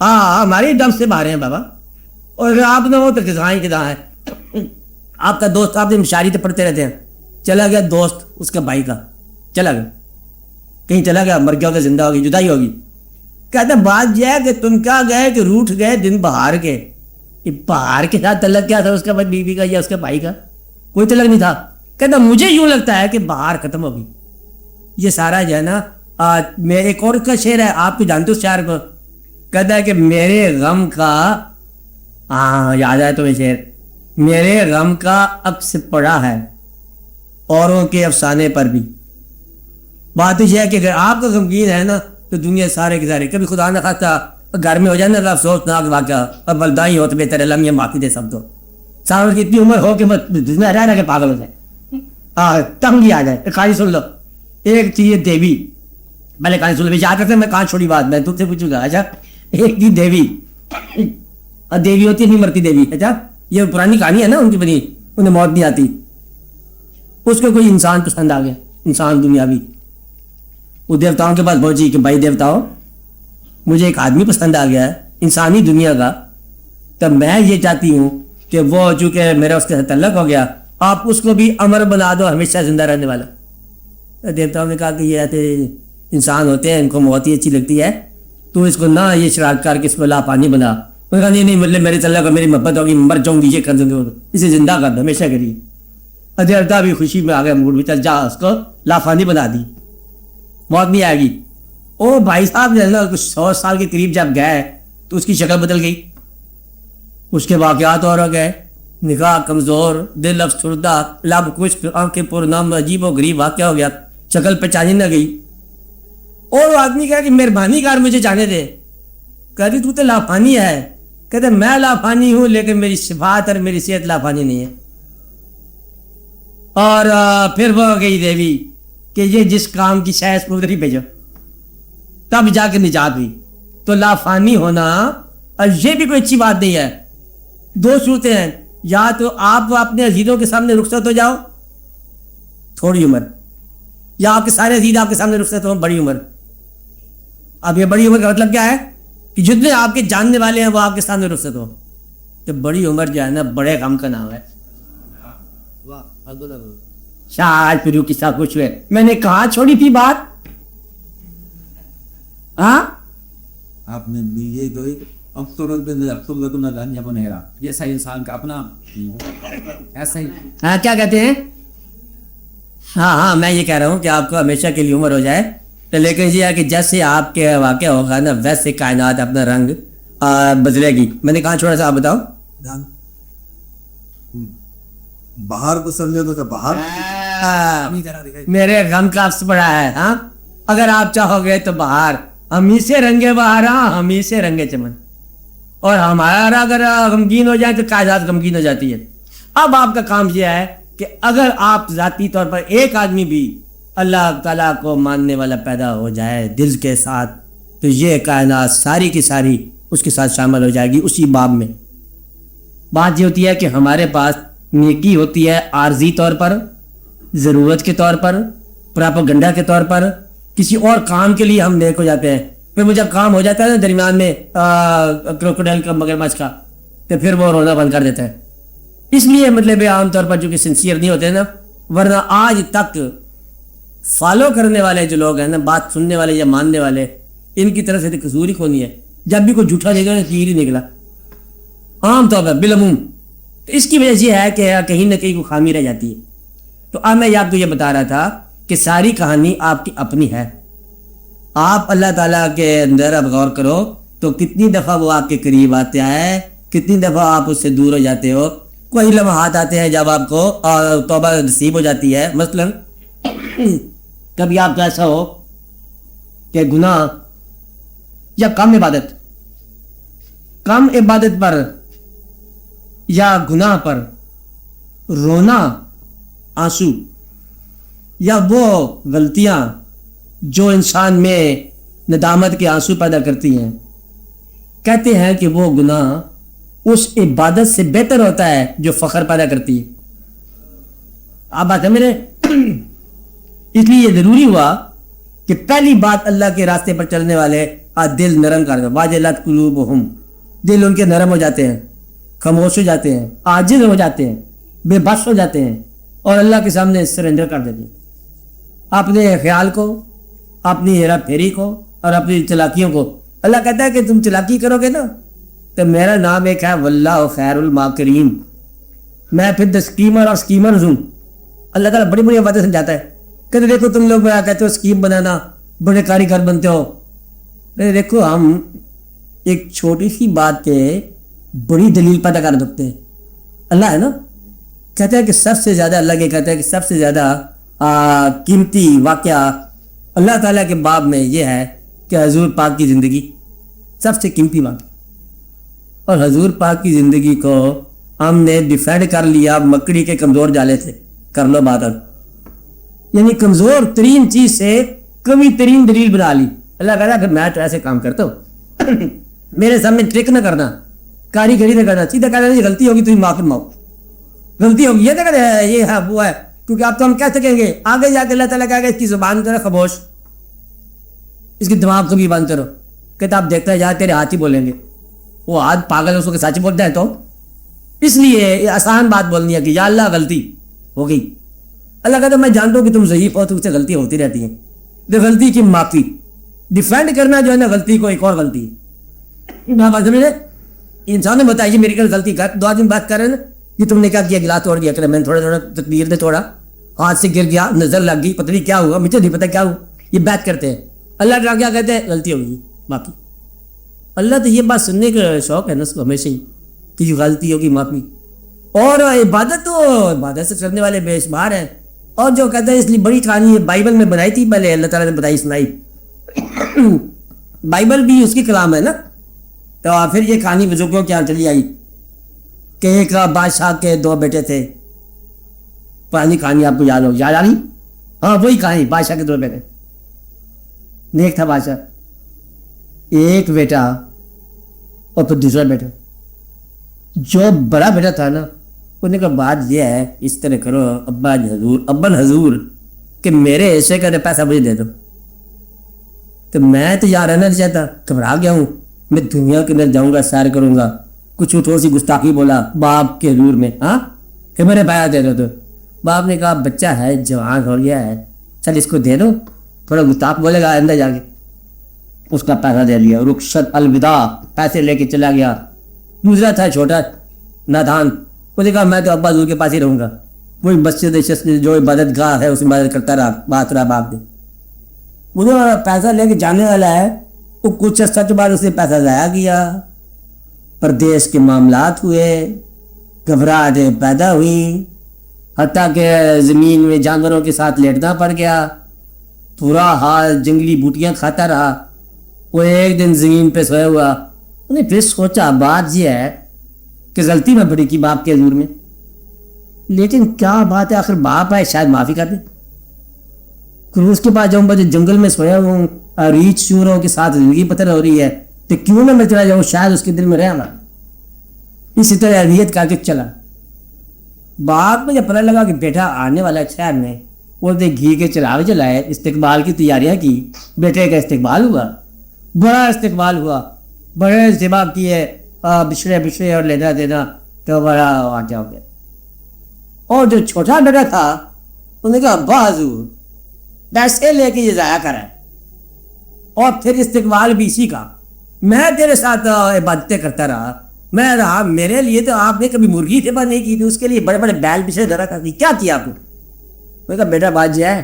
ہماری دم سے باہر ہیں بابا. اور اگر آپ نہ ہو تو کسائیں کداں ہے. آپ کا دوست, آپ نے مشاعری تو پڑھتے رہتے ہیں, چلا گیا دوست اس کا بھائی کا, چلا گیا کہیں, چلا گیا, مر گیا ہوگا, زندہ ہوگی, جدائی ہوگی. کہتے بات یہ ہے کہ تم کیا گئے کہ روٹھ گئے دن بہار کے. بہار کے ساتھ تعلق کیا تھا اس کا بیوی کا یا اس کے بھائی کا؟ کوئی تعلق نہیں تھا. کہتا مجھے یوں لگتا ہے کہ بہار ختم ہوگی. یہ سارا جو ہے نا, میں ایک اور کا شعر ہے, آپ کو جانتے ہو شعر کو. کہتا ہے کہ میرے غم کا, یاد آئے تمہیں شعر, میرے غم کا عکس پڑا ہے اوروں کے افسانے پر بھی. بات یہ ہے کہ اگر آپ کا غمگین ہے نا تو دنیا سارے کے سارے, کبھی خدا نہ خواستہ گھر میں ہو جائے نا افسوسناک واقعہ, اب بلدائی ہو تو بہتر ہے لمحے معافی دے سب. تو سال کی اتنی عمر ہو کہ رہ رہ کے پاگل ہو جائے, تنگ ہی آ جائے. کہانی سن لو, ایک تھی یہ دیوی, پہلے کہانی سن لو, یاد رکھتے میں کہاں چھوڑی بات, میں تم سے پوچھوں گا. اچھا, ایک تھی دیوی, دیوی ہوتی نہیں مرتی دیوی. اچھا, یہ پرانی کہانی ہے نا ان کی بنی, انہیں موت نہیں آتی. اس کو کوئی انسان پسند آ گیا, انسان دنیاوی. وہ دیوتاؤں کے پاس پہنچی کہ بھائی دیوتاؤں, مجھے ایک آدمی پسند آ گیا ہے انسانی دنیا کا, تب میں یہ چاہتی ہوں کہ وہ چونکہ میرا اس کے ساتھ تعلق ہو گیا, آپ اس کو بھی امر بنا دو, ہمیشہ زندہ رہنے والا. دیوتاؤں نے کہا کہ یہ ایسے انسان ہوتے ہیں, ان کو موت ہی اچھی لگتی ہے, تو اس کو نہ یہ شرارت کر کے اس کو لا پانی بنا. انہوں نے کہا نہیں مطلب میرے تعلق میری محبت ہوگی, مر جاؤں گی, یہ کر دوں گی, اسے زندہ کر دو ہمیشہ کے لیے. دیوتا بھی خوشی میں آ گیا موڈ میں, چل جا اس کو لافانی بنا دی, موت نہیں آئے گی. او بھائی صاحب جو ہے نا, کچھ 100 سال کے قریب جب گئے تو اس کی شکل بدل گئی, اس کے واقعات اور ہو گئے, نگاہ کمزور, دل افسردہ, لب خشک, آنکھیں پرنم, عجیب و غریب واقعہ ہو گیا, شکل پہچانی نہ گئی. اور وہ آدمی کہا کہ مہربانی کر مجھے جانے دے. کہتی تو لافانی ہے. کہتے میں لافانی ہوں لیکن میری صفات اور میری صحت لافانی نہیں ہے. اور پھر وہ گئی دیوی, کہ یہ جس کام کی شے اس کو ادھر ہی بھیجو، تب جا کے نجات ہوئی. تو لافانی ہونا اور یہ بھی کوئی اچھی بات نہیں ہے. دو صورتیں ہیں، یا تو آپ اپنے عزیزوں کے سامنے رخصت ہو جاؤ تھوڑی عمر، یا آپ کے سارے عزیز آپ کے سامنے رخصت ہو بڑی عمر. اب یہ بڑی عمر کا مطلب کیا ہے کہ جتنے آپ کے جاننے والے ہیں وہ آپ کے سامنے رخصت ہو. تو بڑی عمر جو ہے نا بڑے غم کا نام ہے. شاید پھر قصہ کچھ ہوئے، میں نے کہاں چھوڑی تھی بات؟ ہاں آپ نے یہ کوئی جیسا انسان کا اپنا ایسا ہی. ہاں کیا کہتے ہیں؟ ہاں میں یہ کہہ رہا ہوں کہ آپ کو ہمیشہ کے لیے عمر ہو جائے، تو لیکن یہ ہے کہ جیسے آپ کے واقعہ ہوگا نا ویسے کائنات اپنا رنگ بدلے گی. میں نے کہاں چھوڑا تھا آپ بتاؤ؟ باہر کو سمجھو تو باہر میرے غم کا عکس پڑا ہے. ہاں اگر آپ چاہو گے تو باہر ہم ہی سے رنگے باہر، ہم ہی سے رنگے چمن، اور ہمارا اگر غمگین ہو جائے تو کائنات غمگین ہو جاتی ہے. اب آپ کا کام یہ ہے کہ اگر آپ ذاتی طور پر ایک آدمی بھی اللہ تعالیٰ کو ماننے والا پیدا ہو جائے دل کے ساتھ، تو یہ کائنات ساری کی ساری اس کے ساتھ شامل ہو جائے گی اسی باب میں. بات یہ ہوتی ہے کہ ہمارے پاس نیکی ہوتی ہے عارضی طور پر، ضرورت کے طور پر، پراپاگنڈا کے طور پر، کسی اور کام کے لیے ہم نیک ہو جاتے ہیں. پھر وہ جب کام ہو جاتا ہے نا درمیان میں کروکوڈائل کا مگرمچھ کا، تو پھر وہ رونا بند کر دیتا ہے. اس لیے مطلب عام طور پر جو کہ سنسیئر نہیں ہوتے ہیں نا، ورنہ آج تک فالو کرنے والے جو لوگ ہیں نا، بات سننے والے یا ماننے والے، ان کی طرف سے تو قصور ہی کھونی ہے. جب بھی کوئی جھوٹا نکلا تیر ہی نکلا عام طور پر بالعموم. تو اس کی وجہ یہ ہے کہ کہیں نہ کہیں کوئی خامی رہ جاتی ہے. تو اب میں آپ کو یہ بتا رہا تھا کہ ساری کہانی آپ کی اپنی ہے. آپ اللہ تعالیٰ کے اندر اب غور کرو تو کتنی دفعہ وہ آپ کے قریب آتے ہیں، کتنی دفعہ آپ اس سے دور ہو جاتے ہو. کوئی لمحات آتے ہیں جب آپ کو توبہ نصیب ہو جاتی ہے. مثلا کبھی آپ کو ایسا ہو کہ گناہ یا کم عبادت پر یا گناہ پر رونا، آنسو، یا وہ غلطیاں جو انسان میں ندامت کے آنسو پیدا کرتی ہیں، کہتے ہیں کہ وہ گناہ اس عبادت سے بہتر ہوتا ہے جو فخر پیدا کرتی ہے. آپ بات ہے میرے. اس لیے یہ ضروری ہوا کہ پہلی بات اللہ کے راستے پر چلنے والے دل نرم کر دو. واجلت قلوبہم، دل ان کے نرم ہو جاتے ہیں، خاموش ہو جاتے ہیں، عاجز ہو جاتے ہیں، بے بس ہو جاتے ہیں اور اللہ کے سامنے سرنڈر کر دیتے ہیں اپنے خیال کو، اپنی ہیرا پھیری کو اور اپنی چلاکیوں کو. اللہ کہتا ہے کہ تم چلاکی کرو گے نا تو میرا نام ایک ہے واللہ خیر الماکرین، میں پھر دا اسکیمر اور اسکیمرز ہوں. اللہ تعالیٰ بڑی بڑی باتیں سمجھاتا ہے. کہتے دیکھو تم لوگ کہتے ہو اسکیم بنانا، بڑے کاریگر بنتے ہو. دیکھو ہم ایک چھوٹی سی بات کے بڑی دلیل پیدا کر سکتے ہیں. اللہ ہے نا، کہتے ہیں کہ سب سے زیادہ، اللہ کے کہتے ہیں کہ سب سے زیادہ قیمتی واقعہ اللہ تعالیٰ کے باب میں یہ ہے کہ حضور پاک کی زندگی سب سے قیمتی بات. اور حضور پاک کی زندگی کو ہم نے ڈیفینڈ کر لیا مکڑی کے کمزور جالے سے. کر لو بات اب، یعنی کمزور ترین چیز سے قوی ترین دلیل بنا لی. اللہ کہتا ہے کہ میں تو ایسے کام کرتا ہوں، میرے سامنے ٹرک نہ کرنا، کاریگری نہ کرنا، سیدھا کہنا یہ غلطی ہوگی تمہیں معاف فرماؤ، غلطی ہوگی، یہ دیکھا ہے یہ ہے وہ ہے. کیونکہ آپ تو ہم کہہ سکیں گے آگے جا کے اللہ تعالیٰ کہے گا اس کی زبان کرو خاموش، اس کی دماغ کو بھی بند کرو. کہتا آپ دیکھتا ہے جہاں تیرے ہاتھ ہی بولیں گے. وہ ہاتھ پاگل اس کو سچ بولتا ہے. تو اس لیے یہ آسان بات بولنی ہے کہ یا اللہ غلطی ہو گئی. اللہ کہتا ہے میں جانتا ہوں کہ تم ضعیف ہو، تم سے غلطی ہوتی رہتی ہیں. تو غلطی کی معافی، ڈیفینڈ کرنا جو ہے نا غلطی کو ایک اور غلطی. انسان نے بتایا میری غلطی کر، دو آدمی بات کر رہے ہیں کہ تم نے کیا کیا، گلاس توڑ دیا. کہ میں نے تھوڑا تھوڑا تقدیر نے توڑا، ہاتھ سے گر گیا، نظر لگ گئی، پتہ نہیں کیا ہوا، مجھے نہیں پتہ کیا ہوا. یہ بات کرتے ہیں. اللہ تعالیٰ کیا کہتے ہیں؟ غلطی ہوگی معافی. اللہ تو یہ بات سننے کا شوق ہے نا اس کو ہمیشہ ہی کہ یہ غلطی ہوگی معافی. اور عبادت تو عبادت سے کرنے والے بے شمار ہیں. اور جو کہتا ہے اس لیے بڑی کہانی بائبل میں بنائی تھی پہلے، اللہ تعالیٰ نے بتائی سنائی. بائبل بھی اس کی کلام ہے نا. تو پھر یہ کہانی بزرگوں کے یہاں چلی آئی کہ ایک بادشاہ کے دو بیٹے تھے. پرانی کہانی آپ کو یاد ہو، یاد آ رہی؟ ہاں وہی کہانی بادشاہ کے 2 بیٹے. نیک تھا بادشاہ, ایک بیٹا اور پھر دوسرا بیٹا. جو بڑا بیٹا تھا نا, انہوں نے کہا بات یہ ہے اس طرح کرو ابا حضور کہ میرے حصے کا پیسہ مجھے دے دو. تو میں تو یہاں رہنا نہیں چاہتا, گھبرا گیا ہوں, میں دنیا کے اندر جاؤں گا, سیر کروں گا. کچھ تھوڑی سی گستاخی بولا باپ کے حضور میں, ہاں کہ میرے پیسہ دے دو. تو باپ نے کہا بچہ ہے, جوان ہو گیا ہے, چل اس کو دے دو. تھوڑا گستاخ بولے گا اندر جا کے. اس کا پیسہ دے دیا, رخصت الوداع, پیسے لے کے چلا گیا. دوسرا تھا چھوٹا نادان, وہ نے کہا میں تو ابا حضور کے پاس ہی رہوں گا, وہی مسجد جو عبادت گاہ ہے اس میں عبادت کرتا رہا. بات رہا باپ نے, مجھے پیسہ لے کے جانے والا ہے, وہ کچھ سچ بات اس نے پیسہ ضائع کیا. پردیش کے معاملات ہوئے, گھبراہٹیں پیدا ہوئی, حتیٰ کہ زمین میں جانوروں کے ساتھ لیٹنا پڑ گیا. پورا حال جنگلی بوٹیاں کھاتا رہا. وہ ایک دن زمین پہ سویا ہوا, انہیں پھر سوچا بات یہ ہے کہ غلطی میں بڑی کی باپ کے حضور میں, لیکن کیا بات ہے, آخر باپ ہے شاید معافی کر دے. کروز کے بعد جاؤں, جو جنگل میں سویا ہوں, ریچھ چوروں کے ساتھ زندگی پتھر ہو رہی ہے, تو کیوں نہ میں چلا جاؤں, شاید اس کے دل میں رہا. اسی طرح نیت کر کے چلا. بعد میں جب پتہ لگا کہ بیٹا آنے والا ہے شہر میں, وہ گھی کے چراغ جلائے, استقبال کی تیاریاں کی. بیٹے کا استقبال ہوا, بڑا استقبال ہوا, بڑے جواب کیے, بچھڑے اور لینا دینا, تو بڑا واقعہ ہو گیا. اور جو چھوٹا بیٹا تھا انہوں نے کہا ابا حضور پیسے لے کے یہ ضائع کرا ہے, اور پھر استقبال بھی اسی کا. میں تیرے ساتھ عبادتیں کرتا رہا, میں رہا, میرے لیے تو آپ نے کبھی مرغی تھے نہیں کی تھی, اس کے لیے بڑے بڑے بیل بچھڑے درا کر دی, کیا کیا آپ نے؟ میں کہا بیٹا بات یہ ہے,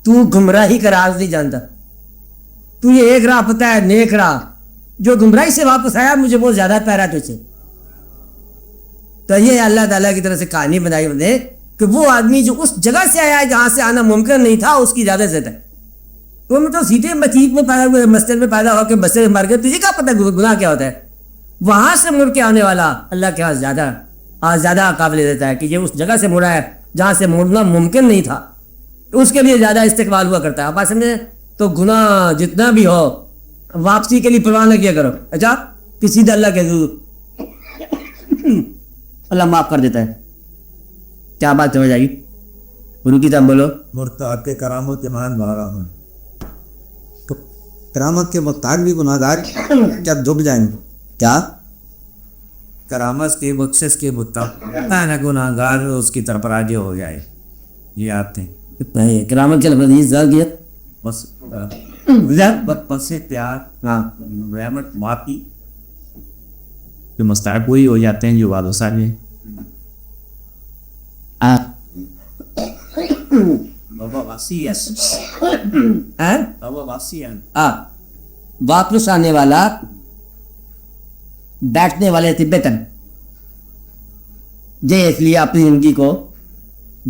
تو گمراہی کا راز نہیں جانتا. تو یہ ایک راہ پتہ ہے, نیک راہ, جو گمراہی سے واپس آیا مجھے بہت زیادہ پیارا تجھے. تو یہ اللہ تعالیٰ کی طرف سے کہانی بنائی ہوئی کہ وہ آدمی جو اس جگہ سے آیا ہے جہاں سے آنا ممکن نہیں تھا, اس کی زیادہ عزت ہے. تم تو سیدھے مسجد میں پیدا ہوئے, مسجد میں پیدا ہو کے مسجد میں مر گئے, تجھے کیا پتہ گناہ کیا ہوتا ہے. وہاں سے مڑ کے آنے والا اللہ کے ہاں زیادہ قابل دیتا ہے کہ یہ اس جگہ سے مڑا ہے جہاں سے مڑنا ممکن نہیں تھا, اس کے لیے زیادہ استقبال ہوا کرتا ہے. آپ بات سمجھے؟ تو گناہ جتنا بھی ہو واپسی کے لیے پرواہ نہ کیا کرو. اچھا کہ سیدھا اللہ کے حضور اللہ معاف کر دیتا ہے. کیا بات سمجھ آئی؟ گرو کی طرف بولو. مرتاد کے کرامت کے مان بارہ ہوں, تو کرامت کے مختار بھی گناہ گار کیا ڈوب جائیں گے؟ کیا کرامت کے بخشش کے مطابق گناہ گار اس کی طرف راضی ہو جائے. یہ آتے ہیں کرامت کے لفظ بس بس پیار, ہاں رحمت, معافی جو مستحق وہی ہو جاتے ہیں جو وعدہ ساری بابا واسی واپس آنے والا, بیٹھنے والے تبتن. یہ اس لیے اپنی زندگی کو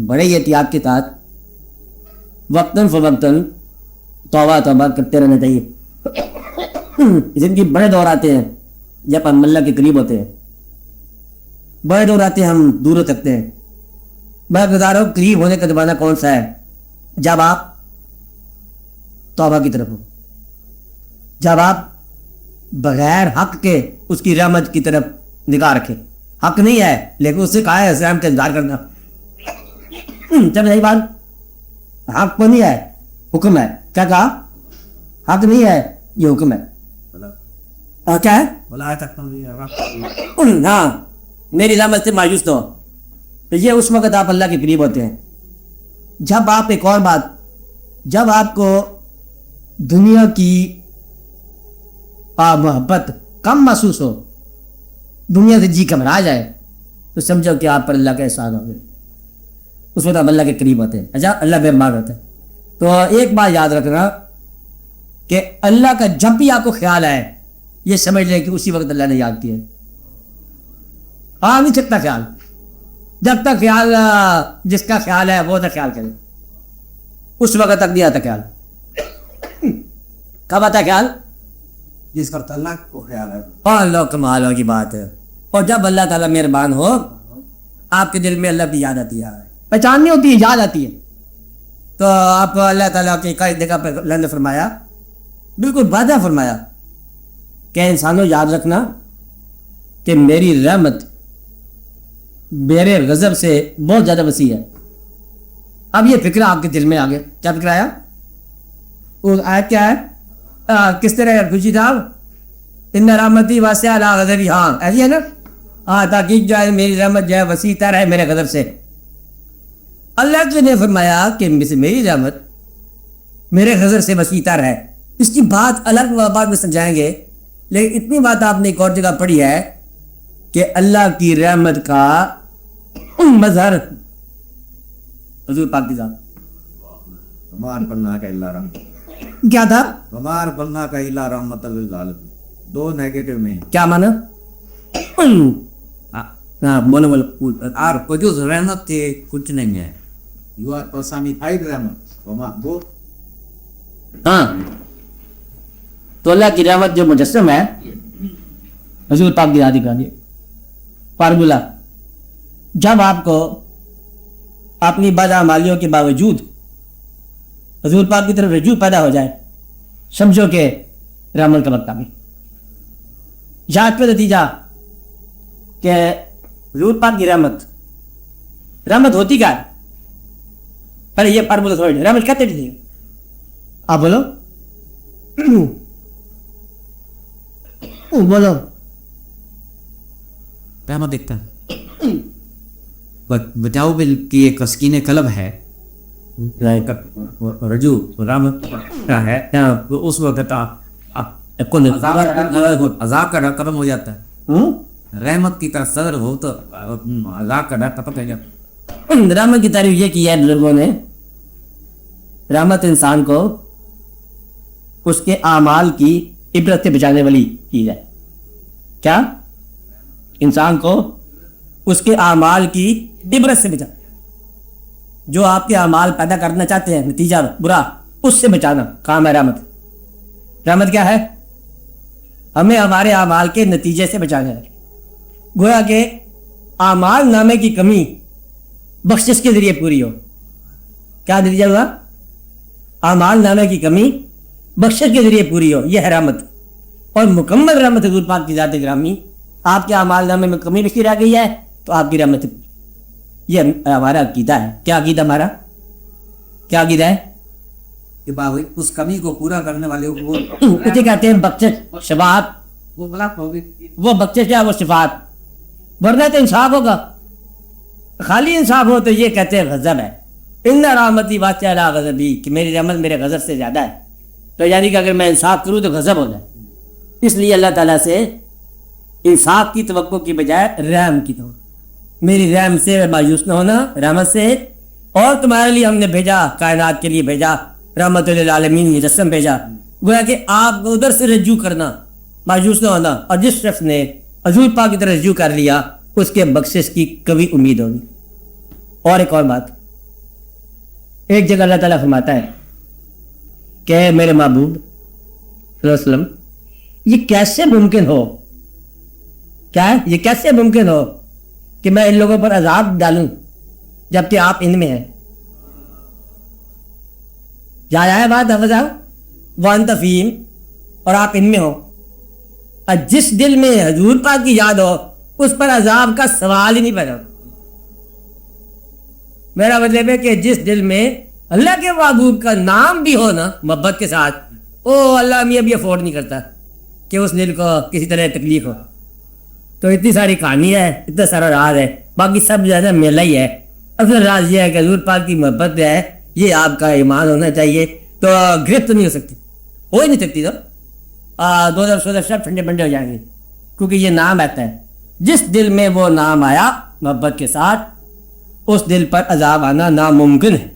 بڑے احتیاط کے ساتھ وقتاً فوقتاً توبہ کرتے رہنا چاہیے. زندگی بڑے دور آتے ہیں جب ہم اللہ کے قریب ہوتے ہیں, بڑے دور آتے ہیں ہم دور ہو سکتے ہیں. میں بتا رہا ہوں قریب ہونے کا زمانہ کون سا ہے؟ جب آپ توبہ کی طرف ہو, جب آپ بغیر حق کے اس کی رحمت کی طرف نگاہ رکھیں. حق نہیں ہے لیکن اس سے کہا ہے اسلام کا انتظار کرنا. جب نہیں بات حق کو نہیں ہے, حکم ہے. کیا کہا؟ حق نہیں ہے, یہ حکم ہے. کیا ہے؟ ہاں میری رحمت سے مایوس نہ ہو. تو یہ اس وقت آپ اللہ کے قریب ہوتے ہیں جب آپ, ایک اور بات, جب آپ کو دنیا کی محبت کم محسوس ہو, دنیا سے جی گھبرا جائے, تو سمجھو کہ آپ پر اللہ کا احسان ہو گیا. اس وقت آپ اللہ کے قریب ہوتے ہیں. اچھا اللہ بے مار ہوتا ہے. تو ایک بات یاد رکھنا کہ اللہ کا جب بھی آپ کو خیال آئے, یہ سمجھ لیں کہ اسی وقت اللہ نے یاد کیا ہے. آ نہیں سکتا خیال, جب تک خیال جس کا خیال ہے وہ تک خیال کرے, اس وقت تک نہیں آتا خیال. کب آتا خیال؟ جس کا اللہ کو خیال ہے. اور اللہ کمالوں کی بات ہے. اور جب اللہ تعالیٰ مہربان ہو, آپ کے دل میں اللہ کی یاد آتی ہے, پہچان نہیں ہوتی ہے, یاد آتی ہے. تو آپ اللہ تعالیٰ کی کئی جگہ پہ اللہ نے فرمایا، بالکل واضح فرمایا کہ انسانوں یاد رکھنا کہ میری رحمت میرے غضب سے بہت زیادہ وسیع ہے. اب یہ فکرہ آپ کے دل میں آ گیا. کیا فکر آیا؟ وہ آیت کیا ہے؟ کس طرح خوشی صاحب، ان رحمتی واسعہ لا غضبی، ہاں ایسی ہے نا. ہاں تاکہ جو ہے میری رحمت جو ہے وسیع تر ہے میرے غضب سے. اللہ نے فرمایا کہ میری رحمت میرے غضب سے وسیع تر ہے. اس کی بات الگ بات میں سمجھائیں گے، لیکن اتنی بات آپ نے ایک اور جگہ پڑھی ہے کہ اللہ کی رحمت کا مظہر حضور پاک کی ذات. ہمار بننا کا اللہ رحمت، کیا تھا؟ ہمار بننا کا اللہ رحمت للعالمین. دو نیگیٹو میں کیا مانا؟ ہاں بولو بولو. اور وجود رحمت کے کچھ نہیں ہے. You are personified رحمت وہ ہاں تو اللہ کی رحمت جو مجسم ہے حضور پاک کی ذات کا دی فارمولہ. جب آپ کو اپنی بدعمالیوں کے باوجود حضور پاک کی طرف رجوع پیدا ہو جائے، سمجھو کہ رحمت کا وقت آ گیا. یاد پہ نتیجہ کہ حضور پاک کی رحمت ہوتی کیا ہے؟ پہلے یہ فارمولہ تھوڑی رحمت کہتے تھے. آپ بولو بولو. رحمت دیکھتا ہے بچاؤ بل کی ایک تسکین قلب ہے، رجوع رحمت کا ہے. اس وقت عذاب کا ڈر ختم ہو جاتا ہے. رحمت کی طرف صدر ہو تو عذاب کا ڈر ختم ہو جاتا ہے. رحمت کی تعریف یہ کی ہے بزرگوں نے، رحمت انسان کو اس کے اعمال کی عبرت سے بچانے والی چیز ہے. کیا؟ انسان کو اس کے اعمال کی عبرت سے بچانا، جو آپ کے اعمال پیدا کرنا چاہتے ہیں نتیجہ برا، اس سے بچانا کام ہے رحمت. رحمت کیا ہے؟ ہمیں ہمارے اعمال کے نتیجے سے بچانا ہے. گویا کہ اعمال نامے کی کمی بخشش کے ذریعے پوری ہو. کیا نتیجہ ہوا؟ اعمال نامے کی کمی بخشش کے ذریعے پوری ہو، یہ ہے رحمت. اور مکمل رحمت حضور پاک کی ذات گرامی. آپ کے اعمال نامے میں کمی لکھی رہ گئی ہے تو آپ کی رحمت. یہ ہمارا عقیدہ ہے. کیا عقیدہ ہمارا؟ کیا عقیدہ ہے؟ کہ باوی اس کمی کو پورا کرنے والے کو اسے کہتے ہیں بخشش شفاعت. وہ غلط ہوگی، وہ بخشش ہے، وہ شفاعت. ورنہ تو انصاف ہوگا. خالی انصاف ہو تو یہ کہتے ہیں غضب ہے. ان رحمتی واسعہ لا غضبی، کہ میری رحمت میرے غضب سے زیادہ ہے. تو یعنی کہ اگر میں انصاف کروں تو غضب ہو جائے. اس لیے اللہ تعالیٰ سے انصاف کی توقع کی بجائے رحم کی توقع. میری رحم سے مایوس نہ ہونا، رحمت سے. اور تمہارے لیے ہم نے بھیجا، کائنات کے لیے بھیجا، رحمت للعالمین یہ جسم بھیجا. گویا کہ آپ کو ادھر سے رجوع کرنا، مایوس نہ ہونا. اور جس شخص نے حضور پاک کی طرف رجوع کر لیا اس کے بخشش کی کبھی امید ہوگی. اور ایک اور بات، ایک جگہ اللہ تعالیٰ فرماتا ہے کہ میرے محبوب صلی اللہ علیہ وسلم یہ کیسے ممکن ہو، کیا ہے یہ کیسے ممکن ہو کہ میں ان لوگوں پر عذاب ڈالوں جبکہ آپ ان میں ہیں. یاد آیا بات حفظ صاحب؟ وانت فیم، اور آپ ان میں ہو. اور جس دل میں حضور پاک کی یاد ہو اس پر عذاب کا سوال ہی نہیں پیدا. میرا مطلب ہے کہ جس دل میں اللہ کے محبوب کا نام بھی ہو نا محبت کے ساتھ، او اللہ میں اب یہ افورڈ نہیں کرتا کہ اس دل کو کسی طرح تکلیف ہو. تو اتنی ساری کہانی ہے، اتنا سارا راز ہے، باقی سب جو ہے نا میلہ ہی ہے. اصل راز یہ ہے کہ حضور پاک کی محبت جو ہے یہ آپ کا ایمان ہونا چاہیے. تو گرفت نہیں ہو سکتی، ہو ہی نہیں سکتی. تو دو سب ٹھنڈے بنڈے ہو جائیں گے، کیونکہ یہ نام آتا ہے. جس دل میں وہ نام آیا محبت کے ساتھ، اس دل پر عذاب آنا ناممکن ہے.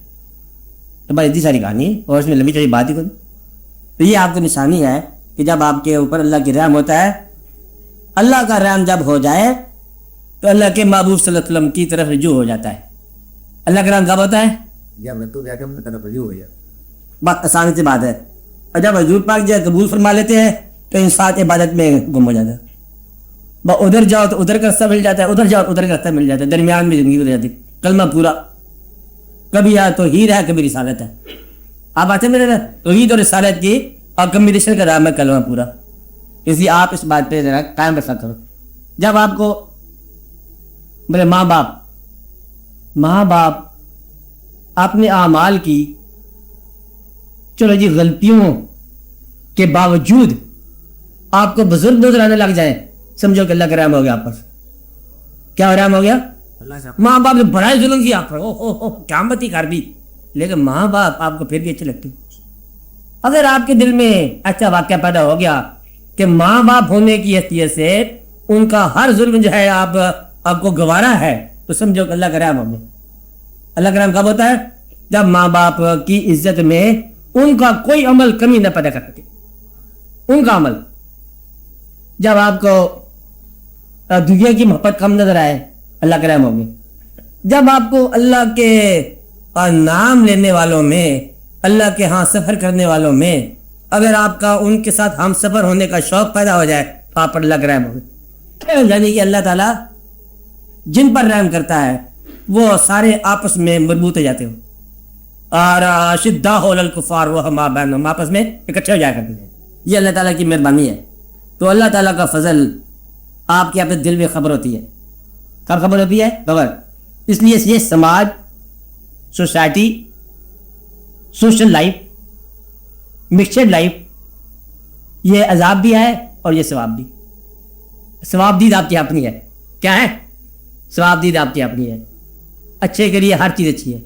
تو بھائی اتنی ساری کہانی ہے اور اس میں لمبی چوڑی بات ہی کوئی. تو یہ آپ کو نشانی ہے کہ جب آپ کے اوپر اللہ کی رحم ہوتا ہے، اللہ کا رحم جب ہو جائے تو اللہ کے محبوب صلی اللہ علیہ وسلم کی طرف رجوع ہو جاتا ہے. اللہ کا رحم کب ہوتا ہے؟ یا میں تو جا کے طرف رجوع ہو جاتا. بات آسان سی بات ہے. اور جب حضور پاک جو قبول فرما لیتے ہیں تو انسان عبادت میں گم ہو جاتا ہے. ادھر جاؤ تو ادھر کا راستہ مل جاتا ہے، ادھر جاؤ ادھر کا راستہ مل جاتا ہے، درمیان میں زندگی ہو جاتی ہے. کلمہ پورا کبھی یا توحید ہے کبھی رسالت ہے. آپ آتے میرے نا توحید اور رسالت کی اور کمبینیشن کا نام ہے کلمہ پورا. اس لیے آپ اس بات پہ ذرا قائم رکھا کرو. جب آپ کو میرے ماں باپ اپنے اعمال کی چلو جی غلطیوں کے باوجود آپ کو بزرگ نظر آنے لگ جائیں, سمجھو کہ اللہ کا رحم ہو گیا آپ پر. کیا رحم ہو گیا؟ ماں باپ نے بڑا ظلم کیا آپ پر, قیامت ہی کر دی, لیکن ماں باپ آپ کو پھر بھی اچھے لگتے. اگر آپ کے دل میں ایسا واقعہ پیدا ہو گیا کہ ماں باپ ہونے کی حیثیت سے ان کا ہر ظلم جو ہے آپ کو گوارا ہے, تو سمجھو کہ اللہ کا رحم ہو گیا. اللہ کا رحم کب ہوتا ہے؟ جب ماں باپ کی عزت میں ان کا کوئی عمل کمی نہ پیدا کر سکے. ان کا عمل جب آپ کو دنیا کی محبت کم نظر آئے, اللہ کا رحم ہو گیا. جب آپ کو اللہ کے نام لینے والوں میں, اللہ کے ہاں سفر کرنے والوں میں اگر آپ کا ان کے ساتھ ہم سفر ہونے کا شوق پیدا ہو جائے تو آپ پر اللہ کا رحم ہو گیا. یعنی کہ اللہ تعالیٰ جن پر رحم کرتا ہے وہ سارے آپس میں مربوط ہو جاتے ہو, اور شدہ الکفار وہ ہم آپس میں اکٹھے ہو جایا کرتے ہیں. یہ اللہ تعالیٰ کی مہربانی ہے. تو اللہ تعالیٰ کا فضل آپ کے اپنے دل میں خبر ہوتی ہے. کب خبر ہوتی ہے؟ خبر. اس لیے یہ سماج, society, social life, mixed life, یہ عذاب بھی ہے اور یہ ثواب بھی. ثواب دید آپ کی اپنی ہے. کیا ہے؟ ثواب دید آپ کی اپنی ہے. اچھے کے لیے ہر چیز اچھی ہے.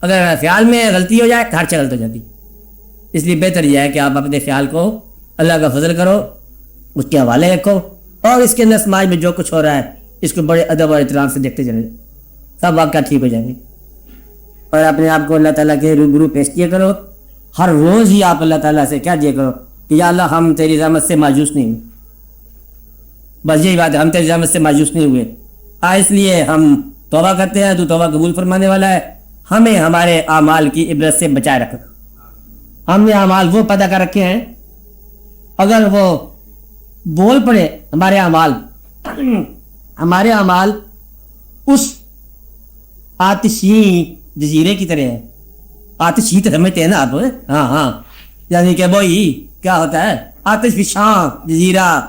اگر خیال میں غلطی ہو جائے تو ہر چیز غلط ہو جاتی. اس لیے بہتر یہ ہے کہ آپ اپنے خیال کو اللہ کا فضل کرو, اس کے حوالے رکھو, اور اس کے اندر سماج میں جو کچھ ہو رہا ہے اس کو بڑے ادب اور احترام سے دیکھتے چلے, سب واقعہ ٹھیک ہو جائیں گے. اور اپنے آپ کو اللہ تعالیٰ کے روبرو پیش کیا کرو. ہر روز ہی آپ اللہ تعالیٰ سے کیا دیا کرو کہ یا اللہ ہم تیری رحمت سے مایوس نہیں ہوئے. بس یہی بات ہے, ہم تیری رحمت سے مایوس نہیں ہوئے. اس لیے ہم توبہ کرتے ہیں, تو توبہ قبول فرمانے والا ہے. ہمیں ہمارے اعمال کی عبرت سے بچائے رکھنا. ہم نے اعمال وہ پیدا کر رکھے ہیں, اگر وہ بول پڑے ہمارے اعمال اس آتشی جزیرے کی طرح ہے. آتشی تو سمجھتے ہیں نا آپ؟ ہاں یعنی کہ وہی کیا ہوتا ہے, آتش فشاں جزیرہ,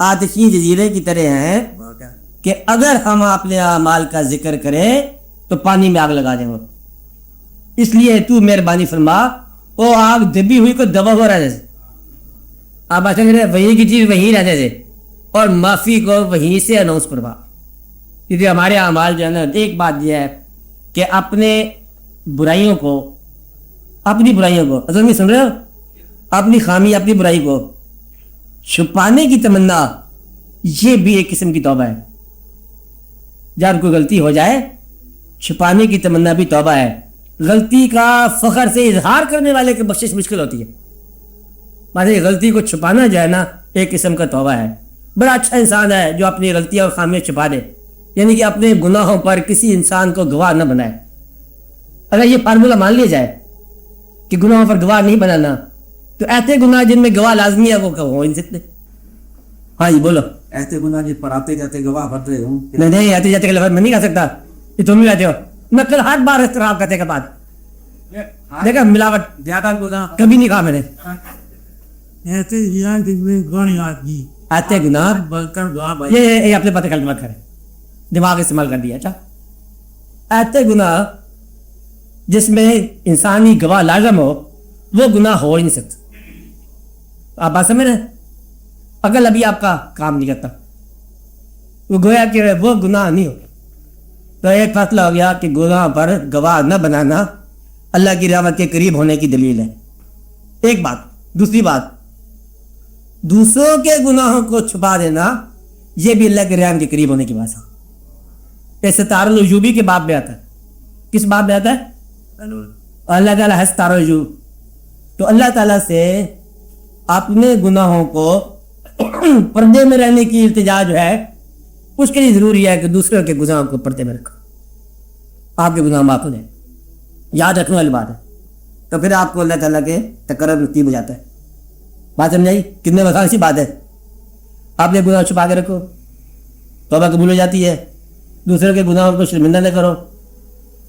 آتشی جزیرے کی طرح ہیں کہ اگر ہم اپنے اعمال کا ذکر کریں تو پانی میں آگ لگا دیں گے. اس لیے تو مہربانی فرما, وہ آگ دبی ہوئی کو دبا ہو رہا جیسے آپ ایسا کریں, وہی کی چیز وہیں رہتے تھے, اور معافی کو وہیں سے اناؤنس فرما. کیونکہ ہمارے اعمال جو ہے نا, ایک بات یہ ہے کہ اپنی برائیوں کو اصل میں سن رہے ہو, اپنی خامی اپنی برائی کو چھپانے کی تمنا, یہ بھی ایک قسم کی توبہ ہے. جب کوئی غلطی ہو جائے چھپانے کی تمنا بھی توبہ ہے. غلطی کا فخر سے اظہار کرنے والے کی بخشش مشکل ہوتی ہے. مانے غلطی کو چھپانا جو ہے نا ایک قسم کا توبہ ہے. بڑا اچھا انسان ہے جو اپنی غلطیاں اور خامیاں چھپا دے, یعنی کہ اپنے گناہوں پر کسی انسان کو گواہ نہ بنائے. اگر یہ فارمولہ مان لیا جائے کہ گناہوں پر گواہ نہیں بنانا, تو ایسے گناہ جن میں گواہ لازمی ہے وہ ہو نہیں سکتے. ہاں جی بولو. ایسے گناہ جس پر آتے جاتے گواہ بھرتے ہوں. نہیں آتے جاتے کا لفظ میں نہیں کہہ سکتا, یہ تم بھی کہتے ہو. میں کل ہر بار اختراف کرتے کے بعد دیکھا ملاوٹ زیادہ گناہ کبھی نہیں کہا میں نے. ایسے آدمی آتے گناہ بلکہ گواہ یہ اپنے پتہ کلمہ کرے, دماغ استعمال کر دیا. اچھا, ایسے گناہ جس میں انسانی گواہ لازم ہو وہ گناہ ہو ہی نہیں سکتا. آپ بات سمجھ رہے ہیں؟ عقل ابھی آپ کا کام نہیں کرتا, وہ گویا کہ وہ گناہ نہیں ہو. تو ایک فیصلہ ہو گیا کہ گناہ پر گواہ نہ بنانا اللہ کی رحمت کے قریب ہونے کی دلیل ہے. ایک بات. دوسری بات, دوسروں کے گناہوں کو چھپا دینا یہ بھی اللہ کے رحم کے قریب ہونے کی بات ہے. یہ ستار الوجوبی کے باب میں آتا ہے. کس باب میں آتا ہے؟ اللہ تعالیٰ ہے ستار الوجوب. تو اللہ تعالیٰ سے اپنے گناہوں کو پردے میں رہنے کی التجا جو ہے اس کے لیے ضروری ہے کہ دوسروں کے گناہوں کو پردے میں رکھو, آپ کے گناہ معاف ہو جائیں. یاد رکھنے والی بات ہے. تو پھر آپ کو اللہ تعالیٰ کے تقرب نصیب ہو جاتا ہے. بات سمجھائی؟ کتنے وقار سی بات ہے. آپ نے گناہ چھپا کے رکھو, توبہ قبول ہو جاتی ہے. دوسروں کے گناہوں کو شرمندہ نہ کرو,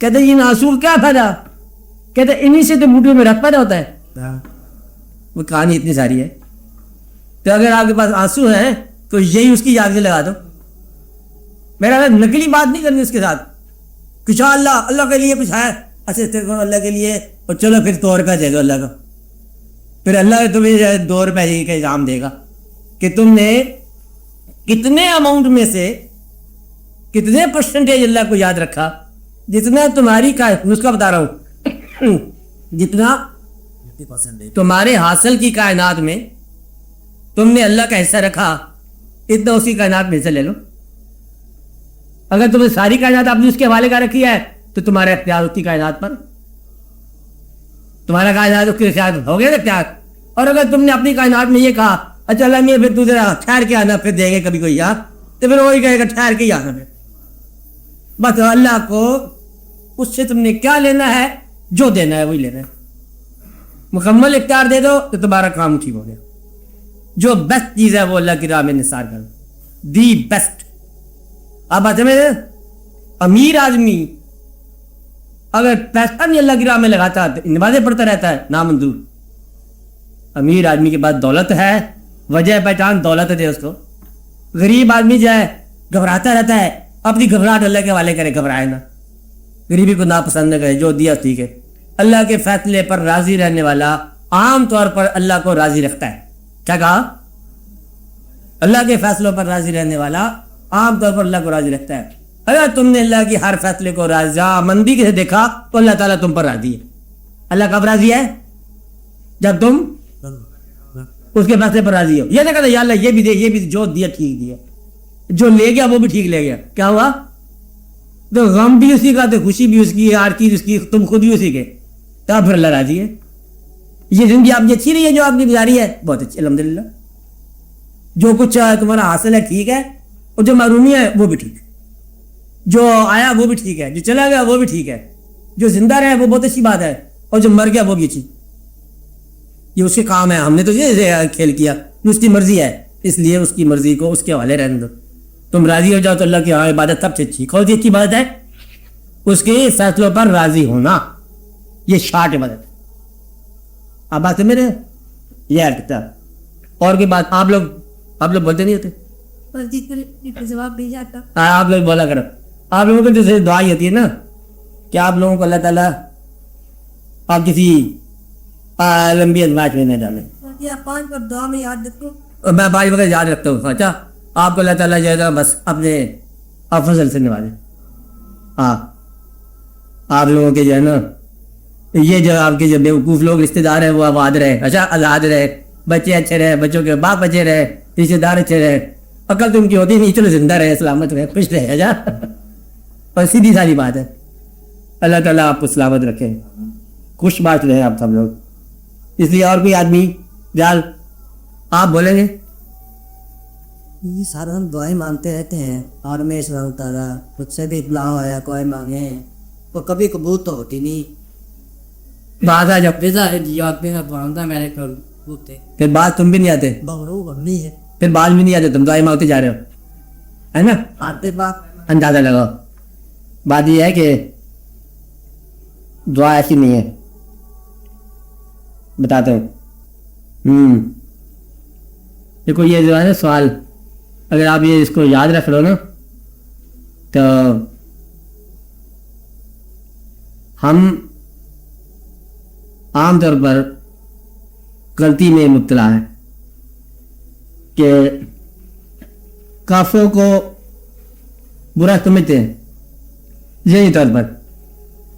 کہتے یہ آنسو کیا فائدہ؟ کہتے انہی سے تو بوٹیوں میں رکھ پیدا ہوتا ہے. وہ کہانی اتنی ساری ہے. تو اگر آپ کے پاس آنسو ہیں تو یہی اس کی یاد سے لگا دو. میرا نقلی بات نہیں کرنی اس کے ساتھ. کچھ اللہ کے لیے کچھ ہے اچھا اللہ کے لیے، اور چلو پھر 2 روپیہ دے دو اللہ کا. پھر اللہ تمہیں 2 روپئے کا انعام دے گا کہ تم نے کتنے اماؤنٹ میں سے کتنے پرسنٹیج اللہ کو یاد رکھا. جتنا تمہاری کا نسخہ بتا رہا ہوں، جتنا تمہارے حاصل کی کائنات میں تم نے اللہ کا حصہ رکھا، اتنا اسی کائنات میں حصہ لے لو. اگر تم نے ساری کائنات آپ نے اس کے حوالے کا رکھی ہے تو تمہارا اختیار اس کی کائنات پر، تمہارا کائنات اس کے اختیار ہو گیا اختیار. اور اگر تم نے اپنی کائنات میں یہ کہا اچھا اللہ میں پھر تو ذرا ٹھہر کے آنا، پھر دیں گے کبھی کوئی یار، تو پھر وہی کہے گا ٹھہر کے ہی آنا. پھر بس اللہ کو اس سے تم نے کیا لینا ہے؟ جو دینا ہے وہی لینا ہے. مکمل اختیار دے دو تو تمہارا کام ٹھیک ہو گیا. جو بیسٹ چیز ہے وہ اللہ کی راہ میں نثار کر دو، دی بیسٹ. آپ بات میں امیر آدمی اگر پیسہ نہیں اللہ کی راہ میں لگاتا نمازیں پڑھتا رہتا ہے نامنظور. امیر آدمی کے پاس دولت ہے، وجہ پہچان دولت دے اس کو. غریب آدمی جو ہے گھبراتا رہتا ہے، اپنی گھبراہٹ اللہ کے حوالے کرے، گھبرائے نہ، غریبی کو ناپسند نہ کرے، جو دیا ٹھیک ہے. اللہ کے فیصلے پر راضی رہنے والا عام طور پر اللہ کو راضی رکھتا ہے. کیا کہا؟ اللہ کے فیصلوں پر راضی رہنے والا عام طور پر اللہ کو راضی رکھتا ہے. اگر تم نے اللہ کی ہر فیصلے کو رضامندی سے دیکھا تو اللہ تعالیٰ تم پر راضی ہے. اللہ کب راضی ہے؟ جب تم اس کے فیصلے پر راضی ہو. یہ نہ کہتا یا اللہ یہ بھی دے، یہ بھی دے، جو دیا ٹھیک دیا، جو لے گیا وہ بھی ٹھیک لے گیا. کیا ہوا؟ تو غم بھی اسی کا، تو خوشی بھی اس کی، ہر چیز اس کی، تم خود بھی اسی کے، تب پھر اللہ راضی ہے. یہ زندگی آپ کی اچھی رہی ہے جو آپ نے گزاری ہے، بہت اچھی الحمدللہ. جو کچھ تمہارا حاصل ہے ٹھیک ہے، اور جو محرومی ہے وہ بھی ٹھیک ہے، جو آیا وہ بھی ٹھیک ہے، جو چلا گیا وہ بھی ٹھیک ہے، جو زندہ رہے وہ بہت اچھی بات ہے، اور جو مر گیا وہ بھی اچھی. یہ اس کے کام ہے. ہم نے تو یہ کھیل کیا، اس کی مرضی ہے، اس لیے اس کی مرضی کو اس کے حوالے رہنے دو. تم راضی ہو جاؤ تو اللہ کی عبادت سب سے اچھی. کون سی اچھی عبادت ہے؟ اس کے فیصلوں پر راضی ہونا. یہ شارٹ عبادت. آپ بات میرے یہ ہے. اور کی بات آپ لوگ بولتے نہیں ہوتے، جواب بھی جاتا. آپ لوگ بولا کرو. آپ لوگوں کو جیسے دعا ہی ہوتی ہے نا کہ آپ لوگوں کو اللہ تعالیٰ آپ کسی لمبی ازمائش میں نہ ڈالیں. 5 پر دعا میں یاد رکھو. میں 5 وقت یاد رکھتا ہوں. اچھا آپ کو اللہ تعالیٰ جو ہے بس اپنے فضل سے نوازے. ہاں آپ لوگوں کے جو ہے نا یہ جو آپ کے جو بیوقوف لوگ رشتے دار ہیں وہ آباد رہے، اچھا آزاد رہے، بچے اچھے رہے، بچوں کے باپ اچھے رہے، رشتے دار اچھے رہے. عقل تو ان کی ہوتی نہیں، چلو زندہ رہے، سلامت رہے، خوش رہے. اچھا اور سیدھی ساری بات ہے. اللہ تعالیٰ آپ کو سلامت رکھے، خوش بات رہے آپ سب لوگ. اس لیے اور کوئی آدمی جال آپ بولیں گے؟ یہ سارا ہم دعائیں مانگتے رہتے ہیں، اور میں اس وقت تعالیٰ خود سے بھی اطلاع ہوا کوئی مانگے ہیں وہ کبھی قبول تو ہوتی نہیں. بات آ جب میرے گھر ہوتے پھر بات تم بھی نہیں آتے، بغرو بننی ہے، پھر بات بھی نہیں آتے، تم دعائیں مانگتے جا رہے ہو، ہے نا؟ آتے بات اندازہ لگاؤ. بات یہ ہے کہ دعا ایسی نہیں ہے، بتاتا ہوں. دیکھو یہ جو ہے نا سوال، اگر آپ یہ اس کو یاد رکھ لو نا تو ہم عام طور پر غلطی میں مبتلا ہے کہ کافروں کو برا سمجھتے ہیں ذہنی طور پر،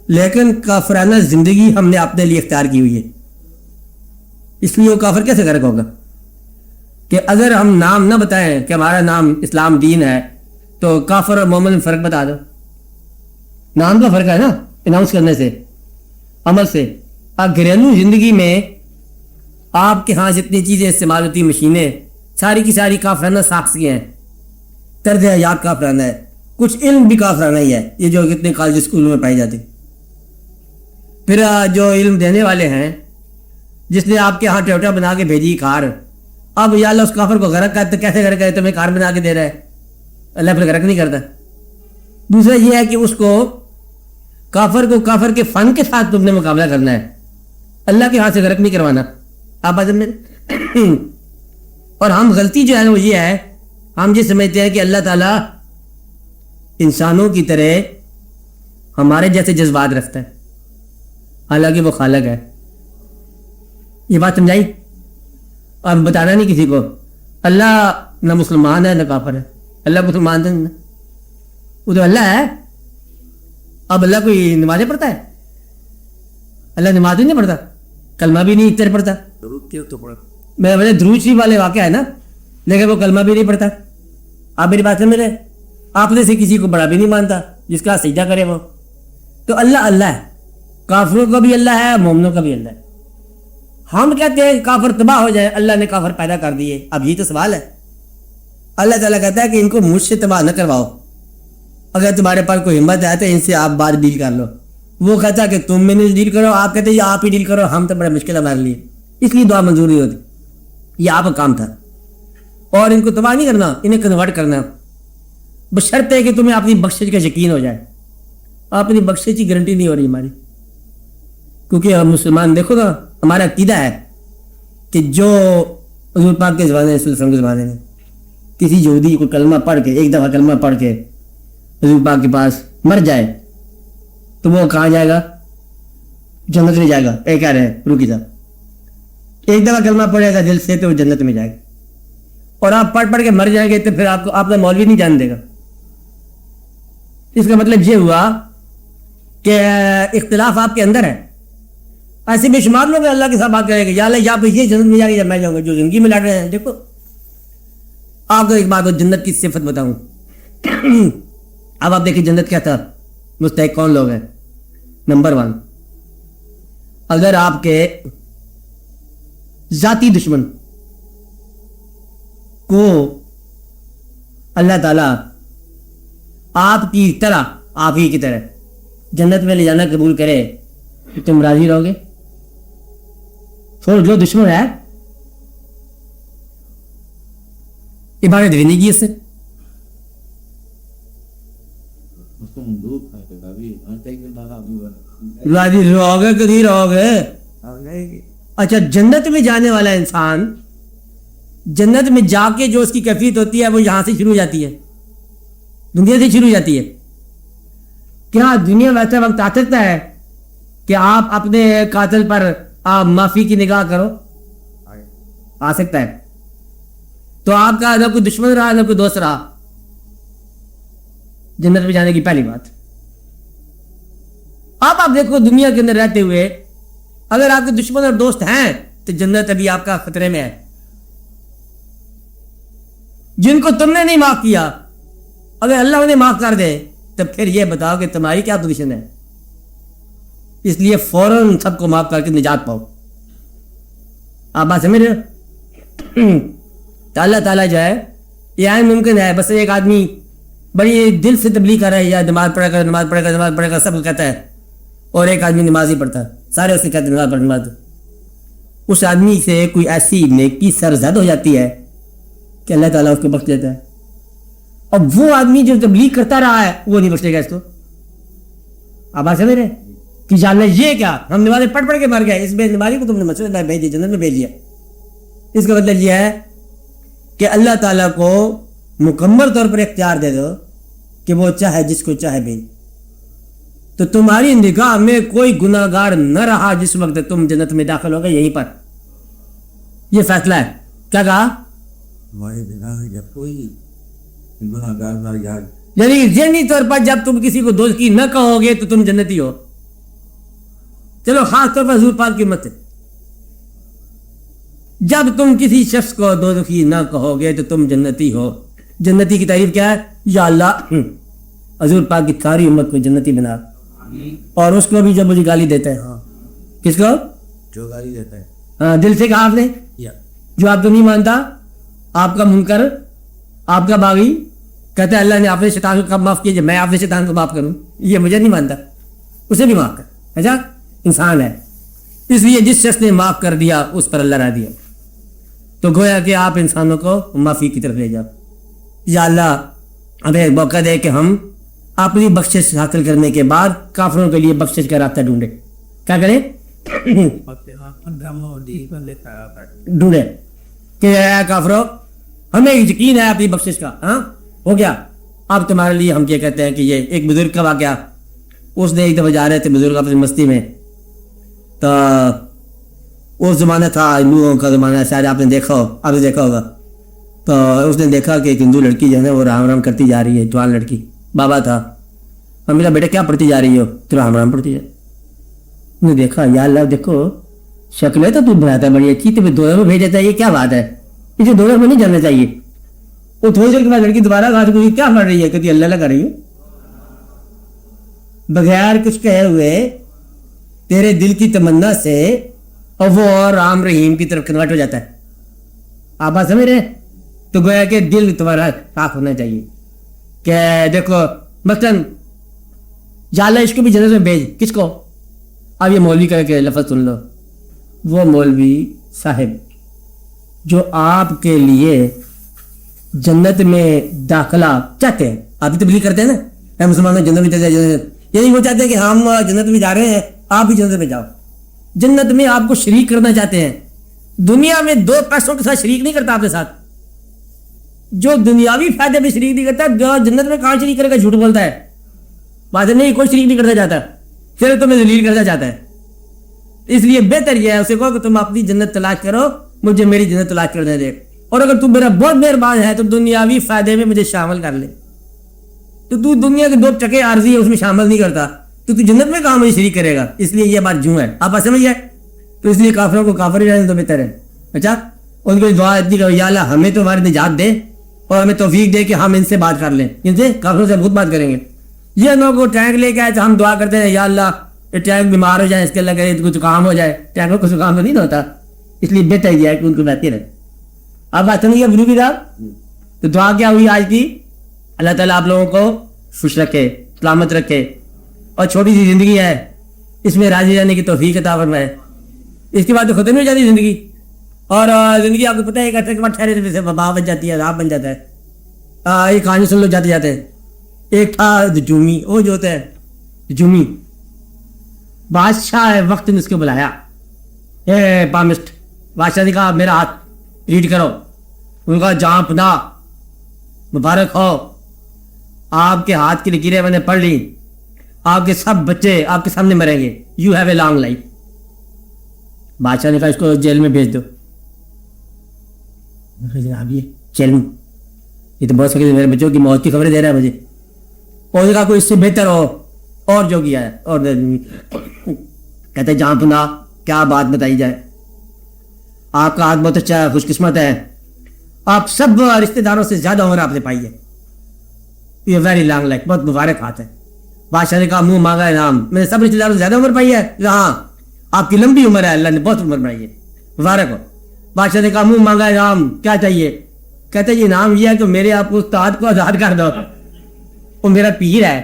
لیکن کافرانہ زندگی ہم نے اپنے لیے اختیار کی ہوئی ہے. اس لیے وہ کافر کیسے غرق ہوگا؟ کہ اگر ہم نام نہ بتائیں کہ ہمارا نام اسلام دین ہے تو کافر اور مومن میں فرق بتا دو. نام کا فرق ہے نا، اناؤنس کرنے سے، عمل سے. گھریلو زندگی میں آپ کے ہاں جتنی چیزیں استعمال ہوتی ہیں، مشینیں، ساری کی ساری کافرانہ ساختیاں ہیں، طرز حیات کافرانہ ہے، کچھ علم بھی کافرانہ ہی ہے، یہ جو کتنے کالج اسکولوں میں پائی جاتی. پھر جو علم دینے والے ہیں، جس نے آپ کے ہاں ٹوٹا بنا کے بھیجی کار، اب یا اللہ اس کافر کو غرق کرتے، کیسے غرق کرے؟ تمہیں کار بنا کے دے رہا ہے، اللہ پھر غرق نہیں کرتا. دوسرا یہ ہے کہ اس کو کافر کو کافر کے فن کے ساتھ تم نے مقابلہ کرنا ہے, اللہ کے ہاتھ سے غرق نہیں کروانا. آپ بات میں اور ہم غلطی جو ہے وہ یہ ہے, ہم یہ سمجھتے ہیں کہ اللہ تعالیٰ انسانوں کی طرح ہمارے جیسے جذبات رکھتا ہے, حالانکہ وہ خالق ہے. یہ بات سمجھائی؟ اور بتانا نہیں کسی کو اللہ نہ مسلمان ہے نہ کافر ہے, اللہ مسلمان ہے, وہ تو اللہ ہے. اب اللہ کوئی نمازیں پڑھتا ہے؟ اللہ نماز بھی نہیں پڑھتا, کلمہ بھی نہیں اتر پڑھتا. میں بولے درود شریف والے واقعہ ہے نا, لیکن وہ کلمہ بھی نہیں پڑھتا. آپ میری بات سمجھ رہے؟ آپ نے سے کسی کو بڑا بھی نہیں مانتا جس کا سجدہ کرے وہ. تو اللہ اللہ ہے, کافروں کا بھی اللہ ہے, مومنوں کا بھی اللہ ہے. ہم کہتے ہیں کافر تباہ ہو جائے, اللہ نے کافر پیدا کر دیے. اب یہ تو سوال ہے. اللہ تعالیٰ کہتا ہے کہ ان کو مجھ سے تباہ نہ کرواؤ, اگر تمہارے پاس کوئی ہمت ہے تو ان سے آپ بات ڈیل کر لو. وہ کہتا ہے کہ تم میں نہیں ڈیل کرو, آپ کہتے ہیں آپ ہی ڈیل کرو, ہم تو بڑا مشکل ہے ہمارے لیے, اس لیے دعا منظور نہیں ہوتی. یہ آپ کا کام تھا. اور ان کو تباہ نہیں کرنا, انہیں کنورٹ کرنا, بشرط ہے کہ تمہیں اپنی بخشش کا یقین ہو جائے. اپنی بخشش کی گارنٹی نہیں ہو رہی ہماری, کیونکہ ہم مسلمان دیکھو نا, ہمارا عقیدہ ہے کہ جو حضور پاک کے زمانے کے زمانے میں کسی یہودی کو کلمہ پڑھ کے, ایک دفعہ کلمہ پڑھ کے حضور پاک کے پاس مر جائے تو وہ کہاں جائے گا؟ جنت میں جائے گا. اے کہہ رہے ہیں روکی صاحب, ایک دفعہ کلمہ پڑھے گا دل سے تو وہ جنت میں جائے گا. اور آپ پڑھ پڑھ کے مر جائیں گے تو پھر آپ کو آپ کا مولوی نہیں جان دے گا. اس کا مطلب یہ ہوا کہ اختلاف آپ کے اندر ہے. ایسے بے شمار لوگ اللہ کے ساتھ بات کریں گے, یا اللہ یا پہ یہ جنت میں جائے گا یا میں جاؤں گا, جو زندگی میں لڑ رہے ہیں. دیکھو آپ کو ایک بات جنت کی صفت بتاؤں. اب آپ دیکھیں جنت کیا تھا, مستحق کون لوگ ہیں. نمبر 1, اگر آپ کے ذاتی دشمن کو اللہ تعالیٰ آپ کی طرح, آپ ہی کی طرح جنت میں لے جانا قبول کرے تو تم راضی رہو گے؟ جو دشمن ہے عبادت بھی نہیں کی اس سے, راضی رہو گے کہ نہیں رہو گے؟ اچھا, جنت میں جانے والا انسان جنت میں جا کے جو اس کی کیفیت ہوتی ہے وہ یہاں سے شروع ہو جاتی ہے, دنیا سے شروع ہو جاتی ہے. کیا دنیا میں ایسا وقت آ سکتا ہے کہ آپ اپنے قاتل پر آپ معافی کی نگاہ کرو؟ آ سکتا ہے. تو آپ کا نہ کوئی دشمن رہا نہ کوئی دوست رہا جنت میں جانے کی پہلی بات. آپ دیکھو دنیا کے اندر رہتے ہوئے اگر آپ کے دشمن اور دوست ہیں تو جنت ابھی آپ کا خطرے میں ہے. جن کو تم نے نہیں معاف کیا اگر اللہ انہیں معاف کر دے تو پھر یہ بتاؤ کہ تمہاری کیا پوزیشن ہے. اس لیے فوراً سب کو معاف کر کے نجات پاؤ. آپ بات سمجھ رہے ہو؟ تو اللہ تعالیٰ جو ہے یہ عین ممکن ہے. بس ایک آدمی بڑی دل سے تبلیغ کر رہا ہے, یا نماز پڑھے گا نماز پڑھے گا نماز پڑھے گا سب کو کہتا ہے, اور ایک آدمی نماز ہی پڑھتا ہے, سارے اس سے کہتے ہیں نماز پڑھ نماز. اس آدمی سے کوئی ایسی نیکی سرزد ہو جاتی ہے کہ اللہ تعالیٰ اس کو بخش دیتا ہے. اب وہ آدمی جو تبلیغ کرتا رہا ہے وہ نہیں بخشے گا اس کو. آپ بات سمجھ رہے کہ یا اللہ یہ کیا, ہم نمازیں پڑھ پڑھ کے مر گئے, اس بے نمازی کو تم نے مسجد میں بھیج دیا, جنت میں بھیج دیا. اس کا مطلب یہ ہے کہ اللہ تعالیٰ کو مکمل طور پر اختیار دے دو کہ وہ چاہے جس کو چاہے بھیج. تو تمہاری نگاہ میں کوئی گناہ گار نہ رہا جس وقت تم جنت میں داخل ہو گئے, یہیں پر یہ فیصلہ ہے. کیا کہا؟ کوئی گناہ گار نہ یاد, یعنی ذہنی طور پر جب تم کسی کو دوزخی نہ کہو گے تو تم جنتی ہو. چلو خاص طور پر حضور پاک کی امت ہے, جب تم کسی شخص کو دوزخی نہ کہو گے تو تم جنتی ہو. جنتی کی تعریف کیا ہے؟ یا اللہ حضور پاک کی ساری امت کو جنتی بنا, اور اس کو بھی جب مجھے گالی دیتا ہے, کس کو؟ جو گالی دیتا ہے. ہاں, دل سے کہا آپ نے, جو آپ تو نہیں مانتا, آپ کا منکر, آپ کا باغی کہتا ہے اللہ نے آپ نے شیطان کو کب معاف کیا, میں آپ نے شیطان کو معاف کروں, یہ مجھے نہیں مانتا, اسے بھی معاف کر. اچھا, انسان ہے, اس لیے جس شخص نے معاف کر دیا اس پر اللہ راضی ہے. تو گویا کہ آپ انسانوں کو معافی کی طرف لے جاؤ. یا اللہ ہمیں موقع دے کہ ہم اپنی بخشش حاصل کرنے کے بعد کافروں کے لیے بخشش کا راستہ ڈھونڈے. کیا کریں؟ ڈھونڈے کہ اے کافروں ہمیں یقین ہے اپنی بخشش کا. ہاں ہو گیا. اب تمہارے لیے ہم کیا کہتے ہیں کہ یہ ایک بزرگ کا واقعہ. اس نے ایک دفعہ جا رہے تھے بزرگ اپنی مستی میں, تو اس زمانہ تھا ہندوؤں کا زمانہ, شاید آپ نے دیکھا ہوگا. تو اس نے دیکھا کہ ایک ہندو لڑکی جو ہے نا وہ رام رام کرتی جا رہی ہے, جوان لڑکی, بابا تھا. ہم میرا بیٹا کیا پڑھتی جا رہی ہو؟ تو رام رام پڑھتی ہے. اس نے دیکھا یا اللہ دیکھو شکل ہے تو تم بناتا ہے بڑی اچھی, تمہیں دونوں میں بھیجا چاہیے, کیا بات ہے, اسے دونوں میں نہیں جانا چاہیے. وہ تھوڑی دیر کے بعد لڑکی دوبارہ کہا تو کیا پڑھ رہی ہے؟ کہتی اللہ اللہ کر رہی ہوں. بغیر کچھ کہے ہوئے تیرے دل کی تمنا سے اور وہ رام رحیم کی طرف کنورٹ ہو جاتا ہے. آپ بات سمجھ رہے ہیں؟ تو گویا کہ دل تمہارا صاف ہونا چاہیے کہ دیکھو مثلاً یا اللہ اس کو بھی جنت میں بھیج. کس کو؟ اب یہ مولوی کہہ کے لفظ سن لو. وہ مولوی صاحب جو آپ کے لیے جنت میں داخلہ چاہتے ہیں, آپ بھی تبلیغ کرتے ہیں نا, ہم مسلمانوں جنت میں چاہتے ہیں, یعنی وہ چاہتے ہیں کہ ہم جنت میں جا رہے ہیں, آپ بھی جنت میں جاؤ. جنت میں آپ کو شریک کرنا چاہتے ہیں. دنیا میں دو پیسوں کے ساتھ شریک نہیں کرتا آپ کے ساتھ. جو دنیاوی فائدے میں شریک نہیں کرتا, جو جنت میں کہاں شریک کرے گا؟ جھوٹ بولتا ہے. بات نہیں, کوئی شریک نہیں کرتا چاہتا, پھر تمہیں ذلیل کرنا چاہتا ہے. اس لیے بہتر یہ ہے اسے کہو کہ تم اپنی جنت تلاش کرو, مجھے میری جنت تلاش کرنے دے, اور اگر تم میرا بہت مہربان ہے تو دنیاوی فائدے میں مجھے شامل کر لے. تو دنیا کے دو چکے عارضی ہے اس میں شامل نہیں کرتا, تو جنت میں کہاں مجھے شریک کرے گا؟ اس لیے یہ بات جوں ہے. آپ سمجھ جائے. تو اس لیے کافروں کو کافر ہی رہنے تو بہتر ہے. اچھا, ان کو دعا اتنی کرو یا اللہ ہمیں تو ہماری نجات دے اور ہمیں توفیق دے کہ ہم ان سے بات کر لیں. ان سے کافروں سے بہت بات کریں گے. یہ لوگ کو ٹینک لے کے آئے تو ہم دعا کرتے ہیں یا اللہ یہ ٹینک بیمار ہو جائے, اس کے اللہ کرے کچھ کام ہو جائے. ٹینکوں کو کام تو نہیں ہوتا, اس لیے بہتر یہ ہے کہ ان کو بہتر ہے. اب بات سمجھیے بروبی صاحب. تو دعا کیا ہوئی آج کی؟ اللہ تعالیٰ آپ لوگوں کو خوش رکھے, سلامت رکھے, اور چھوٹی سی زندگی ہے اس میں راضی رہنے کی توفیق عطا فرمائے. اس کے بعد تو ختم ہو جاتی زندگی, اور زندگی آپ کو پتہ ہے ایک عرصے کے بعد ٹھہرے سے وبا بن جاتی ہے, عذاب بن جاتا ہے. یہ کہانی سن لو جاتے جاتے. ایک تھا جومی, وہ جو ہوتا ہے جومی, بادشاہ وقت نے اس کو بلایا, اے پامسٹ. بادشاہ نے کہا میرا ہاتھ ریڈ کرو. ان کا جہاں پناہ مبارک ہو, آپ کے ہاتھ کی لکیریں میں نے پڑھ لی, آپ کے سب بچے آپ کے سامنے مریں گے. You have a long life. بادشاہ نے کہا اس کو جیل میں بھیج دو. جناب یہ جیل میں, یہ تو بہت سکے میرے بچوں کی موت کی خبریں دے رہا ہے مجھے. اور نے کہا کوئی اس سے بہتر ہو اور جو کیا ہے. اور کہتے جہاں پناہ کیا بات بتائی جائے, آپ کا ہاتھ بہت اچھا ہے, خوش قسمت ہے, آپ سب رشتہ داروں سے زیادہ عمر آپ نے پائی ہے. یہ ویری لانگ لائف, بہت مبارک ہاتھ ہے. بادشاہ نے کہا منہ مانگا انعام, میں نے سب رشتہ داروں سے زیادہ عمر پائی ہے. ہاں آپ کی لمبی عمر ہے, اللہ نے بہت عمر بنائی ہے, مبارک ہو. بادشاہ نے کہا منہ مانگا انعام, کیا چاہیے؟ کہتے یہ انعام یہ ہے کہ میرے آپ استاد کو آزاد کر دو. وہ میرا پیر ہے,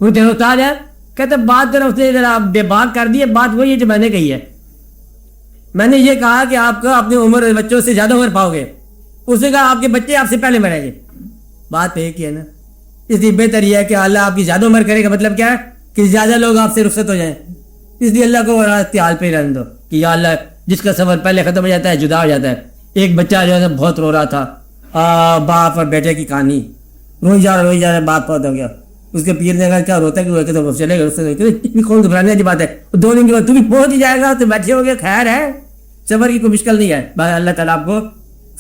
وہ تیرا استاد ہے. کہتے بات ذرا اس نے ذرا بے بات کر دی ہے. بات وہی ہے جو میں نے کہی ہے. میں نے یہ کہا کہ آپ کو اپنی عمر بچوں سے زیادہ عمر پاؤ گے. اس نے کہا آپ کے بچے آپ سے پہلے مریں گے. بات ایک ہی ہے نا. اس لیے بہتر یہ ہے کہ اللہ آپ کی زیادہ عمر کرے گا. مطلب کیا ہے کہ زیادہ لوگ آپ سے رخصت ہو جائیں. اس لیے اللہ کو حال پہ ہی رہنے دو کہ یا اللہ جس کا سفر پہلے ختم ہو جاتا ہے جدا ہو جاتا ہے. ایک بچہ جو ہے بہت رو رہا تھا, باپ اور بیٹے کی کہانی, روئی جا رہا باپ بہت ہو گیا. اس کے پیر نے کہا کیا روتا ہے کہ تو چلے گا, کون گھبرانے والی بات ہے. 2 دن کے بعد تو بھی پہنچ ہی جائے گا, تو بیٹھے ہو گے, خیر ہے, سفر کی کوئی مشکل نہیں ہے. اللہ تعالیٰ آپ کو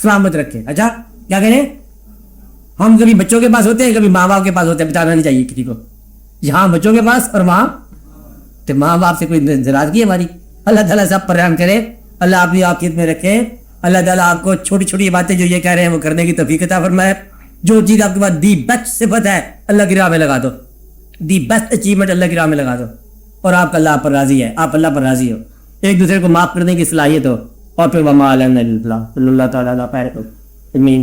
سلامت رکھے. اچھا کیا کہیں, ہم کبھی بچوں کے پاس ہوتے ہیں, کبھی ماں باپ کے پاس ہوتے ہیں. بتانا نہیں چاہیے کسی کو. یہاں بچوں کے پاس اور وہاں تو ماں باپ سے کوئی ناراضگی ہے ہماری. اللہ تعالیٰ سب پر رحم کرے, اللہ اپنی عافیت میں رکھے. اللہ تعالیٰ آپ کو چھوٹی چھوٹی باتیں جو یہ کہہ رہے ہیں وہ کرنے کی توفیق عطا فرمائے. جو چیز آپ کے پاس دی بیسٹ صفت ہے اللہ کی راہ میں لگا دو, دی بیسٹ اچیومنٹ اللہ کی راہ میں لگا دو, اور آپ کا اللہ پر راضی ہے, آپ اللہ پر راضی ہو, ایک دوسرے کو معاف کرنے کی صلاحیت ہو, اور پھر وما علینا الا البلاغ. صلی اللہ تعالیٰ علیہ وسلم.